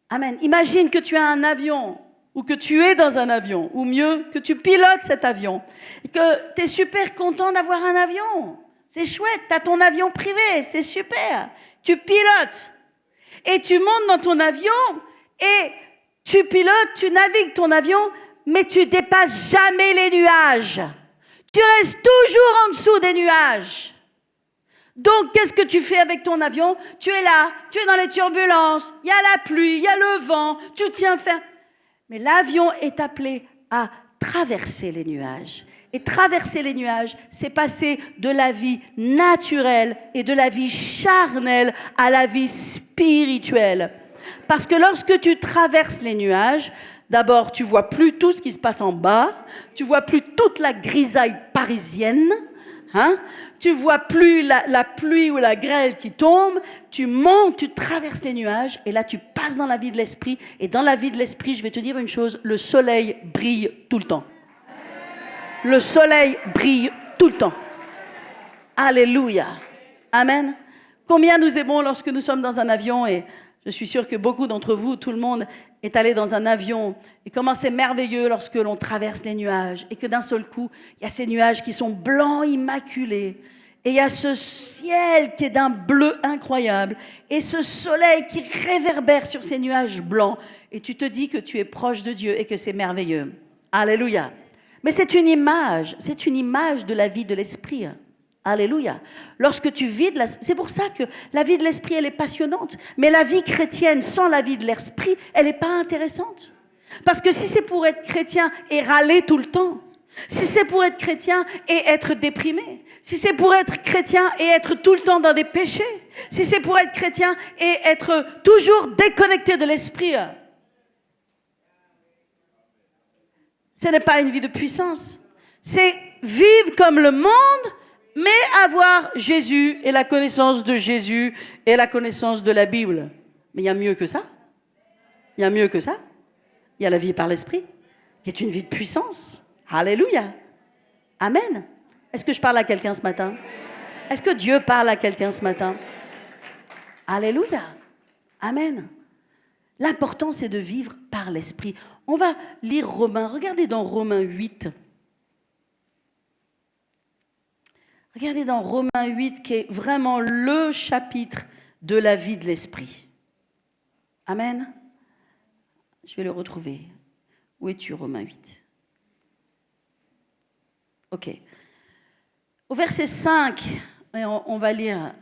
Amen. Imagine que tu as un avion, ou que tu es dans un avion, ou mieux, que tu pilotes cet avion, et que tu es super content d'avoir un avion. C'est chouette, tu as ton avion privé, c'est super. Tu pilotes, et tu montes dans ton avion, et tu pilotes, tu navigues ton avion, mais tu dépasses jamais les nuages. Tu restes toujours en dessous des nuages. Donc, qu'est-ce que tu fais avec ton avion? Tu es là, tu es dans les turbulences, il y a la pluie, il y a le vent, tu tiens ferme. Mais l'avion est appelé à traverser les nuages. Et traverser les nuages, c'est passer de la vie naturelle et de la vie charnelle à la vie spirituelle. Parce que lorsque tu traverses les nuages, d'abord, tu vois plus tout ce qui se passe en bas, tu vois plus toute la grisaille parisienne, tu vois plus la pluie ou la grêle qui tombe, tu montes, tu traverses les nuages, et là tu passes dans la vie de l'esprit, et dans la vie de l'esprit, je vais te dire une chose, le soleil brille tout le temps. Le soleil brille tout le temps. Alléluia. Amen. Combien nous aimons lorsque nous sommes dans un avion, et je suis sûre que beaucoup d'entre vous, tout le monde est allé dans un avion, et comment c'est merveilleux lorsque l'on traverse les nuages, et que d'un seul coup, il y a ces nuages qui sont blancs, immaculés, et il y a ce ciel qui est d'un bleu incroyable, et ce soleil qui réverbère sur ces nuages blancs, et tu te dis que tu es proche de Dieu et que c'est merveilleux. Alléluia. Mais c'est une image de la vie de l'esprit. Alléluia. Lorsque tu vis c'est pour ça que la vie de l'esprit, elle est passionnante. Mais la vie chrétienne sans la vie de l'esprit, elle n'est pas intéressante. Parce que si c'est pour être chrétien et râler tout le temps, si c'est pour être chrétien et être déprimé, si c'est pour être chrétien et être tout le temps dans des péchés, si c'est pour être chrétien et être toujours déconnecté de l'esprit, ce n'est pas une vie de puissance. C'est vivre comme le monde, mais avoir Jésus et la connaissance de Jésus et la connaissance de la Bible. Mais il y a mieux que ça. Il y a mieux que ça. Il y a la vie par l'esprit, qui est une vie de puissance. Alléluia. Amen. Est-ce que je parle à quelqu'un ce matin? Est-ce que Dieu parle à quelqu'un ce matin? Alléluia. Amen. L'important, c'est de vivre par l'esprit. On va lire Romains. Regardez dans Romains 8. Regardez dans Romains 8, qui est vraiment le chapitre de la vie de l'esprit. Amen. Je vais le retrouver. Où es-tu, Romains 8? Ok. Au verset 5, on va lire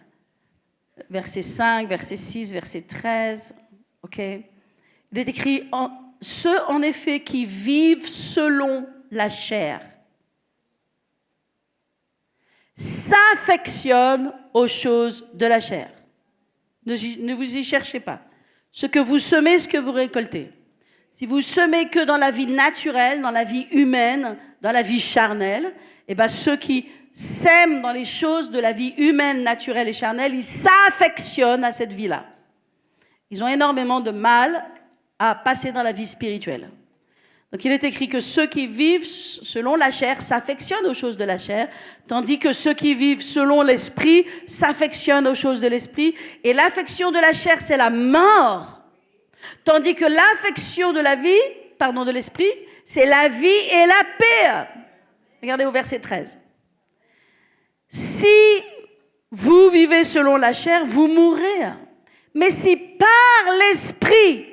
verset 5, verset 6, verset 13. Ok. Il est écrit, ceux en effet qui vivent selon la chair s'affectionnent aux choses de la chair. Ne vous y cherchez pas. Ce que vous semez, ce que vous récoltez. Si vous semez que dans la vie naturelle, dans la vie humaine, dans la vie charnelle, eh ben ceux qui sèment dans les choses de la vie humaine, naturelle et charnelle, ils s'affectionnent à cette vie-là. Ils ont énormément de mal à passer dans la vie spirituelle. Donc il est écrit que ceux qui vivent selon la chair s'affectionnent aux choses de la chair, tandis que ceux qui vivent selon l'esprit s'affectionnent aux choses de l'esprit. Et l'affection de la chair, c'est la mort, tandis que l'affection de de l'esprit, c'est la vie et la paix. Regardez au verset 13. Si vous vivez selon la chair, vous mourrez. Mais si par l'esprit,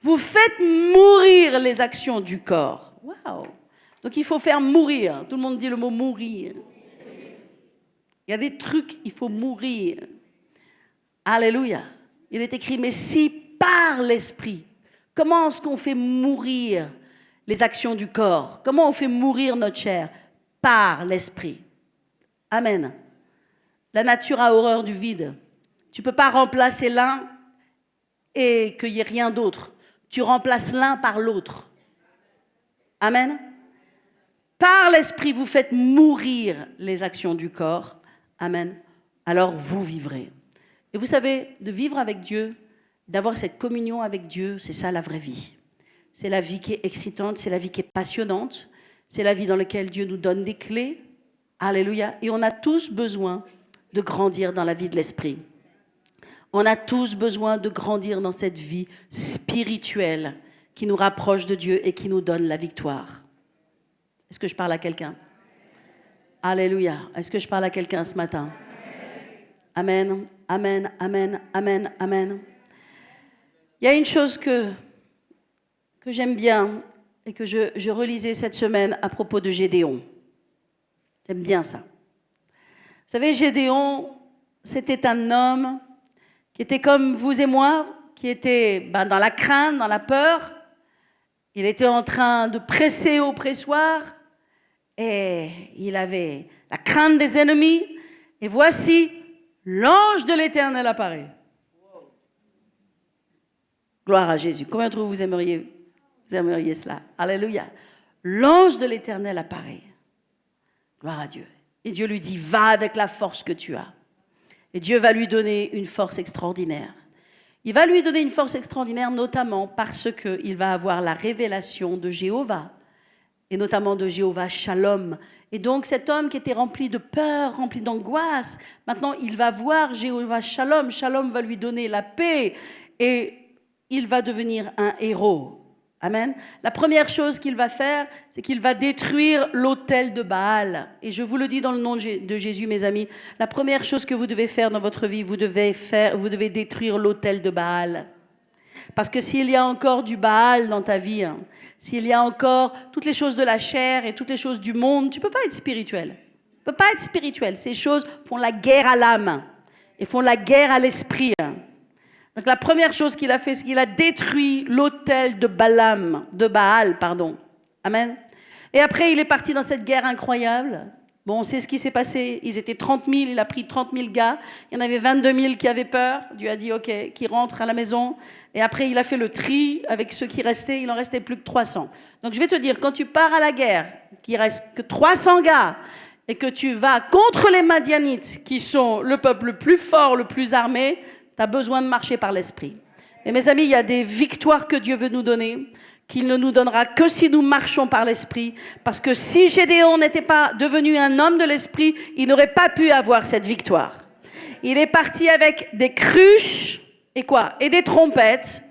vous faites mourir les actions du corps. Waouh! Donc il faut faire mourir. Tout le monde dit le mot mourir. Il y a des trucs, il faut mourir. Alléluia. Il est écrit, mais si par l'esprit, Comment est-ce qu'on fait mourir les actions du corps? Comment on fait mourir notre chair? Par l'esprit. Amen. La nature a horreur du vide. Tu ne peux pas remplacer l'un et qu'il n'y ait rien d'autre. Tu remplaces l'un par l'autre. Amen. Par l'esprit, vous faites mourir les actions du corps. Amen. Alors vous vivrez. Et vous savez, de vivre avec Dieu, d'avoir cette communion avec Dieu, c'est ça la vraie vie. C'est la vie qui est excitante, c'est la vie qui est passionnante, c'est la vie dans laquelle Dieu nous donne des clés. Alléluia. Et on a tous besoin de grandir dans la vie de l'esprit. On a tous besoin de grandir dans cette vie spirituelle qui nous rapproche de Dieu et qui nous donne la victoire. Est-ce que je parle à quelqu'un? Alléluia. Est-ce que je parle à quelqu'un ce matin? Amen, amen, amen, amen, amen. Il y a une chose que j'aime bien et que je relisais cette semaine à propos de Gédéon. J'aime bien ça. Vous savez, Gédéon, c'était un homme qui était comme vous et moi, qui était dans la crainte, dans la peur. Il était en train de presser au pressoir et il avait la crainte des ennemis. Et voici, l'ange de l'Éternel apparaît. Gloire à Jésus. Combien d'entre vous aimeriez cela? Alléluia. L'ange de l'Éternel apparaît. Gloire à Dieu. Et Dieu lui dit, va avec la force que tu as. Et Dieu va lui donner une force extraordinaire. Il va lui donner une force extraordinaire, notamment parce qu'il va avoir la révélation de Jéhovah, et notamment de Jéhovah Shalom. Et donc cet homme qui était rempli de peur, rempli d'angoisse, maintenant il va voir Jéhovah Shalom. Shalom va lui donner la paix, et il va devenir un héros. Amen. La première chose qu'il va faire, c'est qu'il va détruire l'autel de Baal. Et je vous le dis dans le nom de Jésus, mes amis, la première chose que vous devez faire dans votre vie, vous devez détruire l'autel de Baal. Parce que s'il y a encore du Baal dans ta vie, s'il y a encore toutes les choses de la chair et toutes les choses du monde, tu ne peux pas être spirituel. Tu ne peux pas être spirituel. Ces choses font la guerre à l'âme et font la guerre à l'esprit. Donc la première chose qu'il a fait, c'est qu'il a détruit l'autel de Baal. Amen. Et après, il est parti dans cette guerre incroyable. Bon, on sait ce qui s'est passé. Ils étaient 30 000, il a pris 30 000 gars. Il y en avait 22 000 qui avaient peur. Dieu a dit, OK, qui rentrent à la maison. Et après, il a fait le tri avec ceux qui restaient. Il en restait plus que 300. Donc je vais te dire, quand tu pars à la guerre, qu'il reste que 300 gars, et que tu vas contre les Madianites, qui sont le peuple le plus fort, le plus armé, tu as besoin de marcher par l'esprit. Et mes amis, il y a des victoires que Dieu veut nous donner, qu'il ne nous donnera que si nous marchons par l'esprit. Parce que si Gédéon n'était pas devenu un homme de l'esprit, il n'aurait pas pu avoir cette victoire. Il est parti avec des cruches et quoi? Et des trompettes.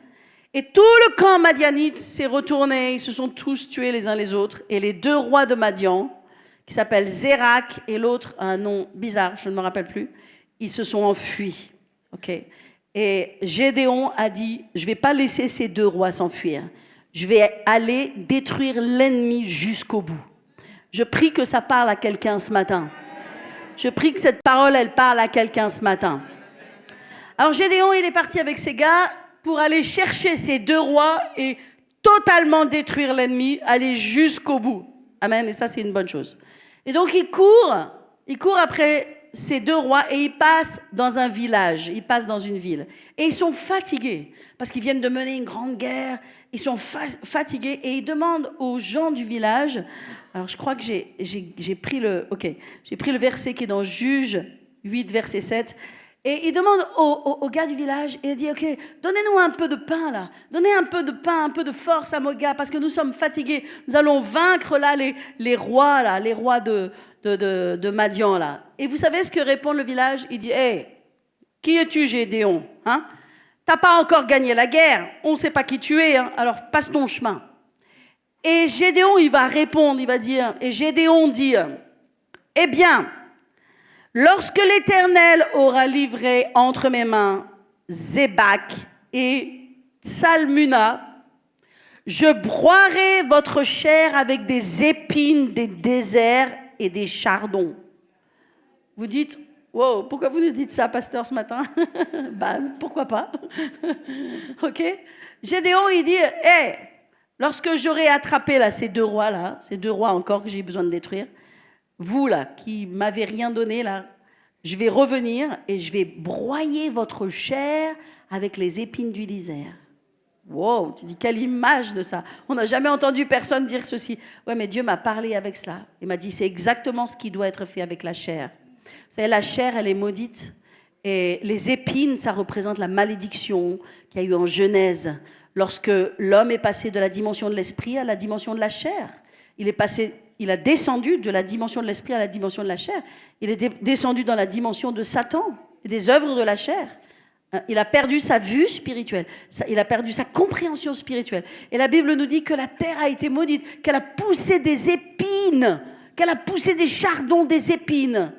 Et tout le camp madianite s'est retourné. Ils se sont tous tués les uns les autres. Et les deux rois de Madian, qui s'appellent Zérak et l'autre, un nom bizarre, je ne me rappelle plus, ils se sont enfuis. OK. Et Gédéon a dit, je ne vais pas laisser ces deux rois s'enfuir. Je vais aller détruire l'ennemi jusqu'au bout. Je prie que ça parle à quelqu'un ce matin. Je prie que cette parole, elle parle à quelqu'un ce matin. Alors Gédéon, il est parti avec ses gars pour aller chercher ces deux rois et totalement détruire l'ennemi, aller jusqu'au bout. Amen. Et ça, c'est une bonne chose. Et donc, il court après ces deux rois et ils passent dans un village, ils passent dans une ville. Et ils sont fatigués parce qu'ils viennent de mener une grande guerre. Ils sont fatigués et ils demandent aux gens du village. Alors je crois que j'ai pris le verset qui est dans Juge 8, verset 7. Et il demande aux gars du village et il dit, OK, donnez-nous un peu de pain là. Donnez un peu de pain, un peu de force à nos gars parce que nous sommes fatigués. Nous allons vaincre là les rois là, les rois de Madian là. Et vous savez ce que répond le village? Il dit, hey, qui es-tu, Gédéon? Hein? T'as pas encore gagné la guerre. On ne sait pas qui tu es, hein? Alors passe ton chemin. Et Gédéon, il va répondre, il va dire, et Gédéon dit, eh bien, lorsque l'Éternel aura livré entre mes mains Zébak et Tsalmuna, je broierai votre chair avec des épines des déserts et des chardons. Vous dites, Wow, pourquoi vous nous dites ça, pasteur, ce matin? Pourquoi pas? Ok. Gédéon, il dit, hé, lorsque j'aurai attrapé là, ces deux rois encore que j'ai besoin de détruire, vous là, qui m'avez rien donné là, je vais revenir et je vais broyer votre chair avec les épines du désert. Wow, tu dis quelle image de ça. On n'a jamais entendu personne dire ceci. Ouais, mais Dieu m'a parlé avec cela. Il m'a dit, c'est exactement ce qui doit être fait avec la chair. Vous savez, la chair, elle est maudite. Et les épines, ça représente la malédiction qu'il y a eu en Genèse. Lorsque l'homme est passé de la dimension de l'esprit à la dimension de la chair. Il a descendu de la dimension de l'esprit à la dimension de la chair. Il est descendu dans la dimension de Satan et des œuvres de la chair. Il a perdu sa vue spirituelle. Il a perdu sa compréhension spirituelle. Et la Bible nous dit que la terre a été maudite, qu'elle a poussé des épines, qu'elle a poussé des chardons, des épines.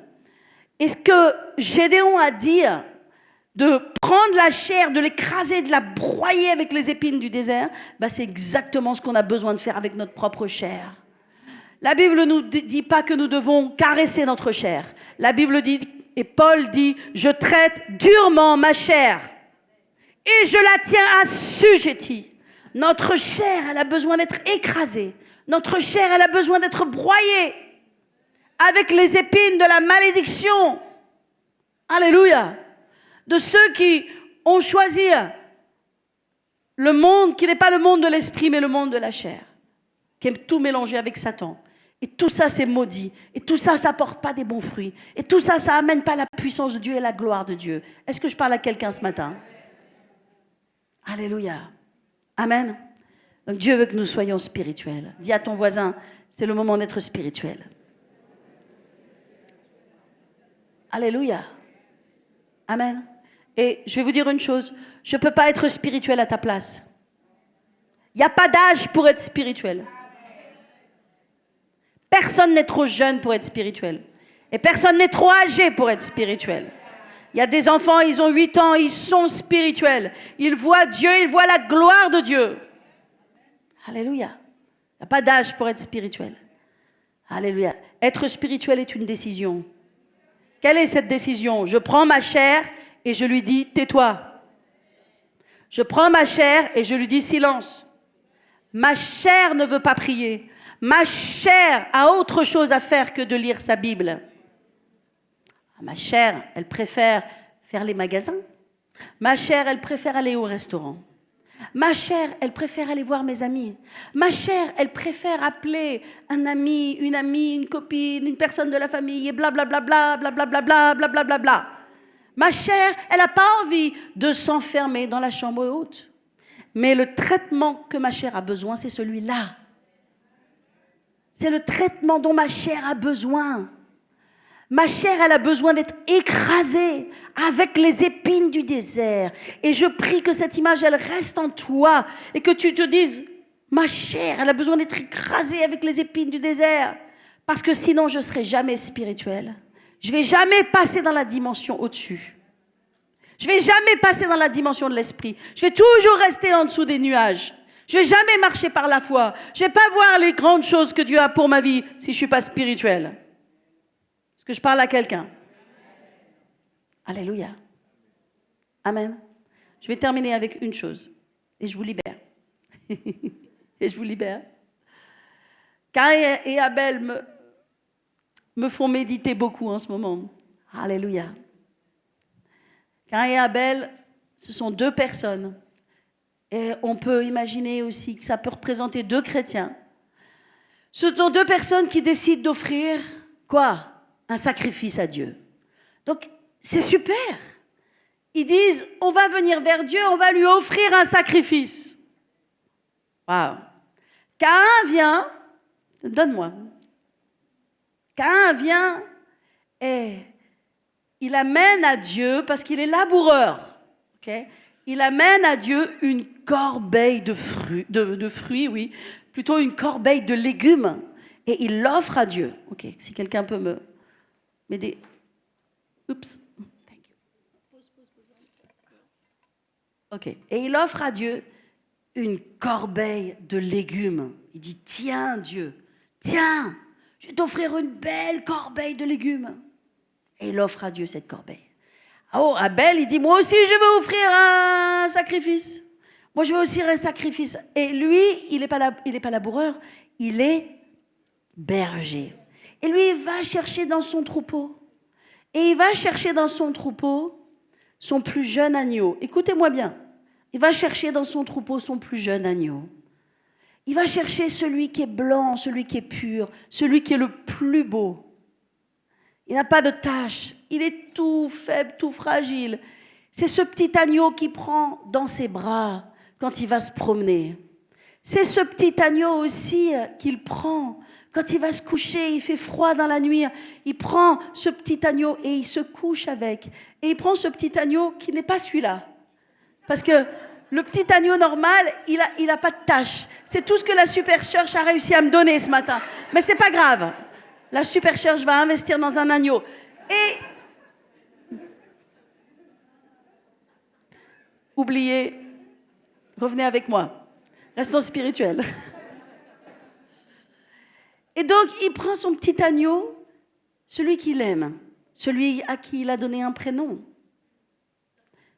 Et ce que Gédéon a dit, de prendre la chair, de l'écraser, de la broyer avec les épines du désert, c'est exactement ce qu'on a besoin de faire avec notre propre chair. La Bible ne nous dit pas que nous devons caresser notre chair. La Bible dit, et Paul dit, je traite durement ma chair et je la tiens assujettie. Notre chair, elle a besoin d'être écrasée. Notre chair, elle a besoin d'être broyée avec les épines de la malédiction. Alléluia. De ceux qui ont choisi le monde qui n'est pas le monde de l'esprit, mais le monde de la chair, qui aime tout mélanger avec Satan. Et tout ça, c'est maudit. Et tout ça, ça porte pas des bons fruits. Et tout ça, ça amène pas la puissance de Dieu et la gloire de Dieu. Est-ce que je parle à quelqu'un ce matin? Alléluia. Amen. Donc Dieu veut que nous soyons spirituels. Dis à ton voisin, c'est le moment d'être spirituel. Alléluia. Amen. Et je vais vous dire une chose, je ne peux pas être spirituel à ta place. Il n'y a pas d'âge pour être spirituel. Personne n'est trop jeune pour être spirituel. Et personne n'est trop âgé pour être spirituel. Il y a des enfants, ils ont 8 ans, ils sont spirituels. Ils voient Dieu, ils voient la gloire de Dieu. Alléluia. Il n'y a pas d'âge pour être spirituel. Alléluia. Être spirituel est une décision. Quelle est cette décision? Je prends ma chair et je lui dis, tais-toi. Je prends ma chair et je lui dis, silence. Ma chair ne veut pas prier. Ma chair a autre chose à faire que de lire sa Bible. Ma chair, elle préfère faire les magasins. Ma chair, elle préfère aller au restaurant. Ma chair, elle préfère aller voir mes amis. Ma chair, elle préfère appeler un ami, une copine, une personne de la famille et blablabla, blablabla, blablabla. Ma chair, elle n'a pas envie de s'enfermer dans la chambre haute. Mais le traitement que ma chair a besoin, c'est celui-là. C'est le traitement dont ma chair a besoin. Ma chair, elle a besoin d'être écrasée avec les épines du désert. Et je prie que cette image, elle reste en toi et que tu te dises, ma chair, elle a besoin d'être écrasée avec les épines du désert. Parce que sinon, je ne serai jamais spirituel. Je ne vais jamais passer dans la dimension au-dessus. Je ne vais jamais passer dans la dimension de l'esprit. Je vais toujours rester en dessous des nuages. Je ne vais jamais marcher par la foi. Je ne vais pas voir les grandes choses que Dieu a pour ma vie si je ne suis pas spirituel. Est-ce que je parle à quelqu'un? Alléluia. Amen. Je vais terminer avec une chose. Et je vous libère. Et je vous libère. Caïn et Abel me font méditer beaucoup en ce moment. Alléluia. Caïn et Abel, ce sont deux personnes. Et on peut imaginer aussi que ça peut représenter deux chrétiens. Ce sont deux personnes qui décident d'offrir quoi? Un sacrifice à Dieu. Donc, c'est super. Ils disent, on va venir vers Dieu, on va lui offrir un sacrifice. Waouh. Caïn vient, donne-moi. Caïn vient et il amène à Dieu, parce qu'il est laboureur, okay? Il amène à Dieu une corbeille de fruits, oui, plutôt une corbeille de légumes, et il l'offre à Dieu. Ok, si quelqu'un peut m'aider. Oups. Thank you. Ok, et il offre à Dieu une corbeille de légumes. Il dit, tiens Dieu, tiens, je vais t'offrir une belle corbeille de légumes. Et il offre à Dieu cette corbeille. Oh, Abel, il dit, moi aussi, je veux offrir un sacrifice. Moi, je veux aussi un sacrifice. Et lui, il n'est pas laboureur, il est berger. Et lui, il va chercher dans son troupeau. Et il va chercher dans son troupeau son plus jeune agneau. Écoutez-moi bien. Il va chercher dans son troupeau son plus jeune agneau. Il va chercher celui qui est blanc, celui qui est pur, celui qui est le plus beau. Il n'a pas de tache. Il est tout faible, tout fragile. C'est ce petit agneau qu'il prend dans ses bras quand il va se promener. C'est ce petit agneau aussi qu'il prend quand il va se coucher, il fait froid dans la nuit. Il prend ce petit agneau et il se couche avec. Et il prend ce petit agneau qui n'est pas celui-là. Parce que le petit agneau normal, il a pas de tache. C'est tout ce que la Superchurch a réussi à me donner ce matin. Mais c'est pas grave. La Superchurch va investir dans un agneau. Et oubliez, revenez avec moi. Restons spirituels. Et donc, il prend son petit agneau, celui qu'il aime, celui à qui il a donné un prénom,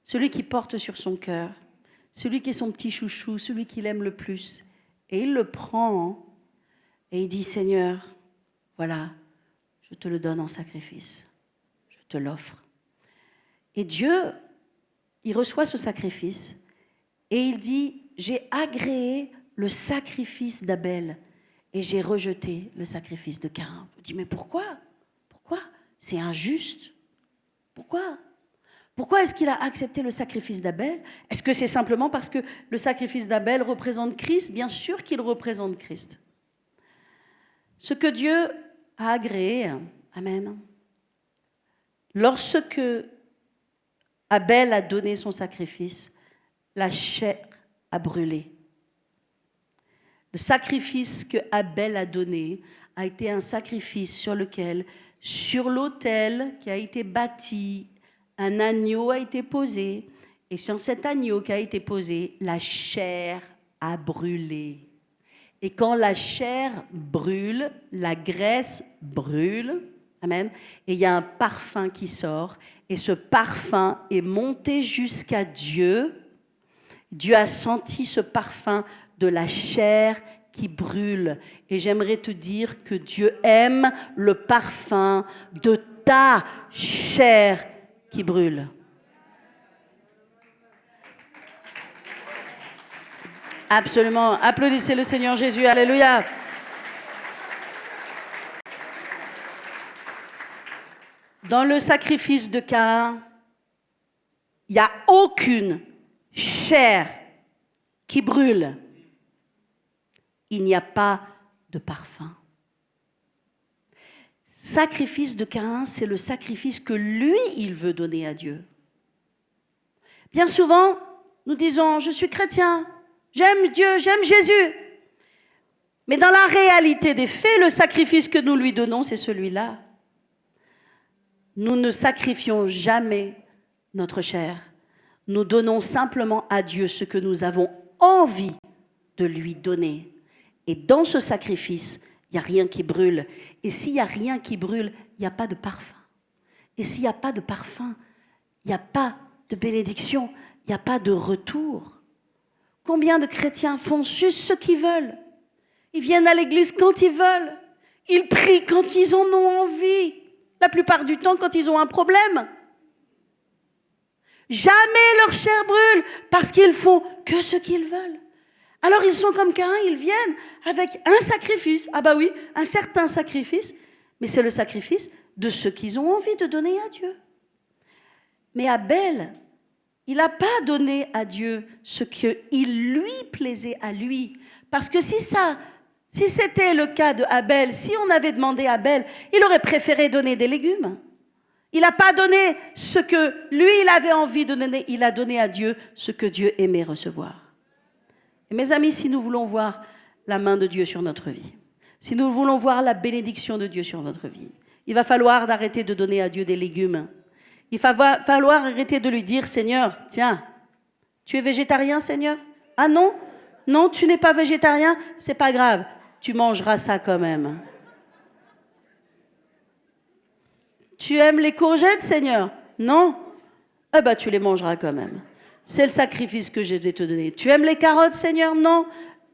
celui qui porte sur son cœur, celui qui est son petit chouchou, celui qu'il aime le plus. Et il le prend et il dit, Seigneur, voilà, je te le donne en sacrifice, je te l'offre. Et Dieu, il reçoit ce sacrifice et il dit, j'ai agréé le sacrifice d'Abel et j'ai rejeté le sacrifice de Caïn. Je dis, mais pourquoi ? Pourquoi ? C'est injuste. Pourquoi ? Pourquoi est-ce qu'il a accepté le sacrifice d'Abel ? Est-ce que c'est simplement parce que le sacrifice d'Abel représente Christ ? Bien sûr qu'il représente Christ. Ce que Dieu a agréé, amen, lorsque Abel a donné son sacrifice, la chair a brûlé. Le sacrifice que Abel a donné a été un sacrifice sur lequel, sur l'autel qui a été bâti, un agneau a été posé. Et sur cet agneau qui a été posé, la chair a brûlé. Et quand la chair brûle, la graisse brûle. Amen. Et il y a un parfum qui sort. Et ce parfum est monté jusqu'à Dieu. Dieu a senti ce parfum de la chair qui brûle. Et j'aimerais te dire que Dieu aime le parfum de ta chair qui brûle. Absolument. Applaudissez le Seigneur Jésus. Alléluia. Dans le sacrifice de Caïn, il n'y a aucune chair qui brûle. Il n'y a pas de parfum. Sacrifice de Caïn, c'est le sacrifice que lui, il veut donner à Dieu. Bien souvent, nous disons, je suis chrétien, j'aime Dieu, j'aime Jésus. Mais dans la réalité des faits, le sacrifice que nous lui donnons, c'est celui-là. Nous ne sacrifions jamais notre chair. Nous donnons simplement à Dieu ce que nous avons envie de lui donner. Et dans ce sacrifice, il n'y a rien qui brûle. Et s'il n'y a rien qui brûle, il n'y a pas de parfum. Et s'il n'y a pas de parfum, il n'y a pas de bénédiction, il n'y a pas de retour. Combien de chrétiens font juste ce qu'ils veulent ? Ils viennent à l'église quand ils veulent. Ils prient quand ils en ont envie. La plupart du temps, quand ils ont un problème. Jamais leur chair brûle parce qu'ils font que ce qu'ils veulent. Alors ils sont comme Caïn, ils viennent avec un sacrifice. Ah bah oui, un certain sacrifice, mais c'est le sacrifice de ce qu'ils ont envie de donner à Dieu. Mais Abel, il n'a pas donné à Dieu ce qu'il lui plaisait à lui. Parce que si c'était le cas de Abel, si on avait demandé à Abel, il aurait préféré donner des légumes. Il n'a pas donné ce que lui, il avait envie de donner. Il a donné à Dieu ce que Dieu aimait recevoir. Et mes amis, si nous voulons voir la main de Dieu sur notre vie, si nous voulons voir la bénédiction de Dieu sur notre vie, il va falloir arrêter de donner à Dieu des légumes. Il va falloir arrêter de lui dire, Seigneur, tiens, tu es végétarien, Seigneur ? Ah non ? Non, tu n'es pas végétarien ? C'est pas grave, tu mangeras ça quand même. Tu aimes les courgettes, Seigneur? Non? Eh ben, tu les mangeras quand même. C'est le sacrifice que je vais te donner. Tu aimes les carottes, Seigneur? Non?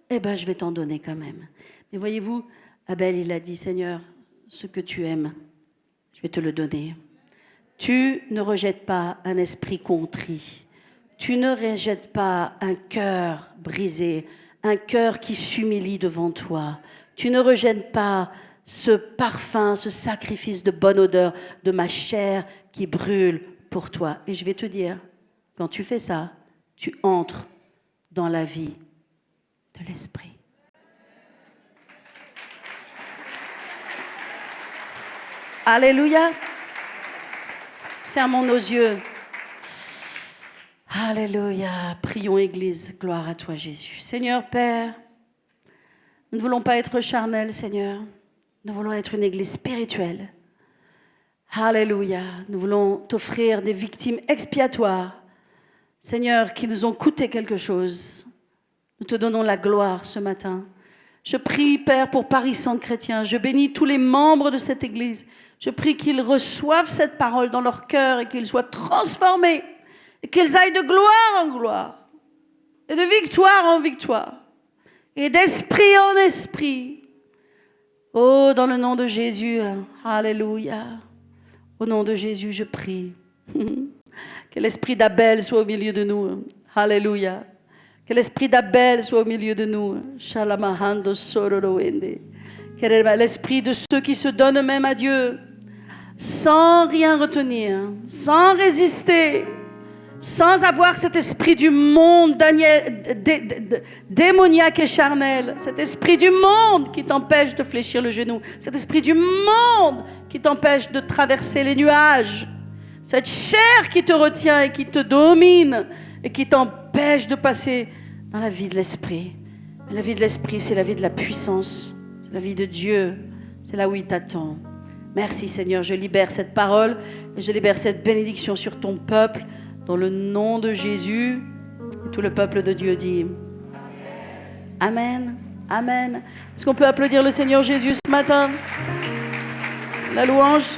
Eh ben, je vais t'en donner quand même. Mais voyez-vous, Abel, il a dit, Seigneur, ce que tu aimes, je vais te le donner. Tu ne rejettes pas un esprit contrit. Tu ne rejettes pas un cœur brisé, un cœur qui s'humilie devant toi. Tu ne rejettes pas ce parfum, ce sacrifice de bonne odeur de ma chair qui brûle pour toi. Et je vais te dire, quand tu fais ça, tu entres dans la vie de l'esprit. Alléluia. Fermons nos yeux. Alléluia. Prions, Église. Gloire à toi, Jésus. Seigneur Père, nous ne voulons pas être charnels, Seigneur. Nous voulons être une Église spirituelle. Alléluia. Nous voulons t'offrir des victimes expiatoires, Seigneur, qui nous ont coûté quelque chose. Nous te donnons la gloire ce matin. Je prie, Père, pour Paris Centre Chrétien. Je bénis tous les membres de cette Église. Je prie qu'ils reçoivent cette parole dans leur cœur et qu'ils soient transformés et qu'ils aillent de gloire en gloire et de victoire en victoire et d'esprit en esprit. Oh, dans le nom de Jésus, alléluia. Au nom de Jésus, je prie. Que l'esprit d'Abel soit au milieu de nous. Alléluia. Que l'esprit d'Abel soit au milieu de nous. Shalamahando sororowende. Que l'esprit de ceux qui se donnent eux-mêmes à Dieu, sans rien retenir, sans résister, sans avoir cet esprit du monde démoniaque et charnel, cet esprit du monde qui t'empêche de fléchir le genou, cet esprit du monde qui t'empêche de traverser les nuages, cette chair qui te retient et qui te domine et qui t'empêche de passer dans la vie de l'esprit. Mais la vie de l'esprit, c'est la vie de la puissance, c'est la vie de Dieu, c'est là où il t'attend. Merci Seigneur, je libère cette parole et je libère cette bénédiction sur ton peuple dans le nom de Jésus. Et tout le peuple de Dieu dit Amen, Amen. Est-ce qu'on peut applaudir le Seigneur Jésus ce matin? La louange.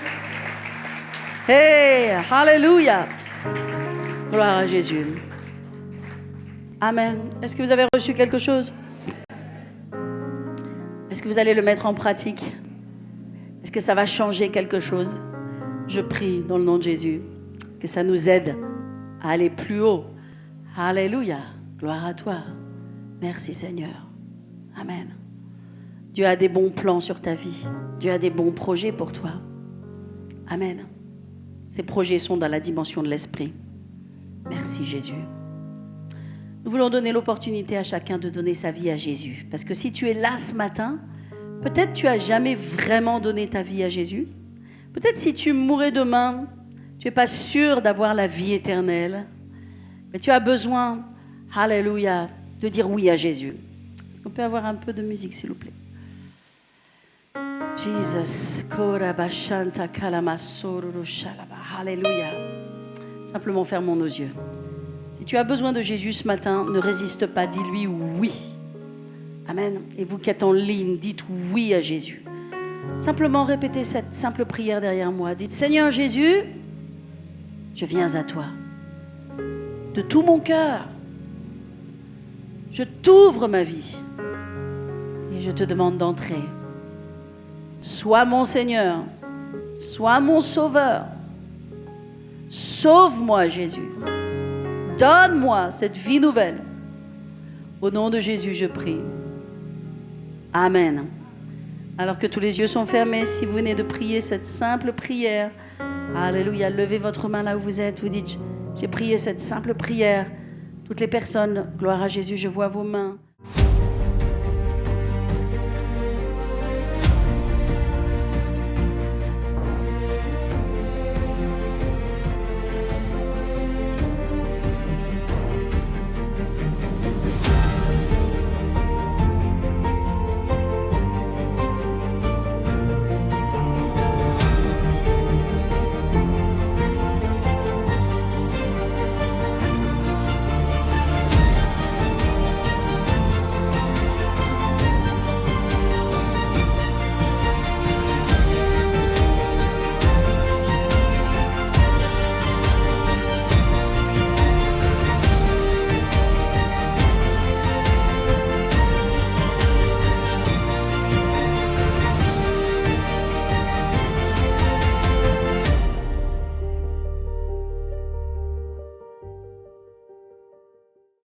Hey, Alléluia. Gloire à Jésus. Amen. Est-ce que vous avez reçu quelque chose? Est-ce que vous allez le mettre en pratique? Est-ce que ça va changer quelque chose? Je prie dans le nom de Jésus que ça nous aide à aller plus haut. Alléluia. Gloire à toi. Merci Seigneur. Amen. Dieu a des bons plans sur ta vie. Dieu a des bons projets pour toi. Amen. Ces projets sont dans la dimension de l'esprit. Merci Jésus. Nous voulons donner l'opportunité à chacun de donner sa vie à Jésus. Parce que si tu es là ce matin, peut-être tu n'as jamais vraiment donné ta vie à Jésus. Peut-être si tu mourais demain, tu n'es pas sûr d'avoir la vie éternelle. Mais tu as besoin, alléluia, de dire oui à Jésus. Est-ce qu'on peut avoir un peu de musique, s'il vous plaît? Jesus, korabashanta kalamasoruru shalaba. Alléluia. Simplement fermons nos yeux. Si tu as besoin de Jésus ce matin, ne résiste pas, dis-lui oui. Amen. Et vous qui êtes en ligne, dites oui à Jésus. Simplement répétez cette simple prière derrière moi. Dites, Seigneur Jésus, je viens à toi. De tout mon cœur, je t'ouvre ma vie et je te demande d'entrer. Sois mon Seigneur, sois mon Sauveur. Sauve-moi, Jésus. Donne-moi cette vie nouvelle. Au nom de Jésus, je prie. Amen. Alors que tous les yeux sont fermés, si vous venez de prier cette simple prière, alléluia, levez votre main là où vous êtes. Vous dites, j'ai prié cette simple prière. Toutes les personnes, gloire à Jésus, je vois vos mains.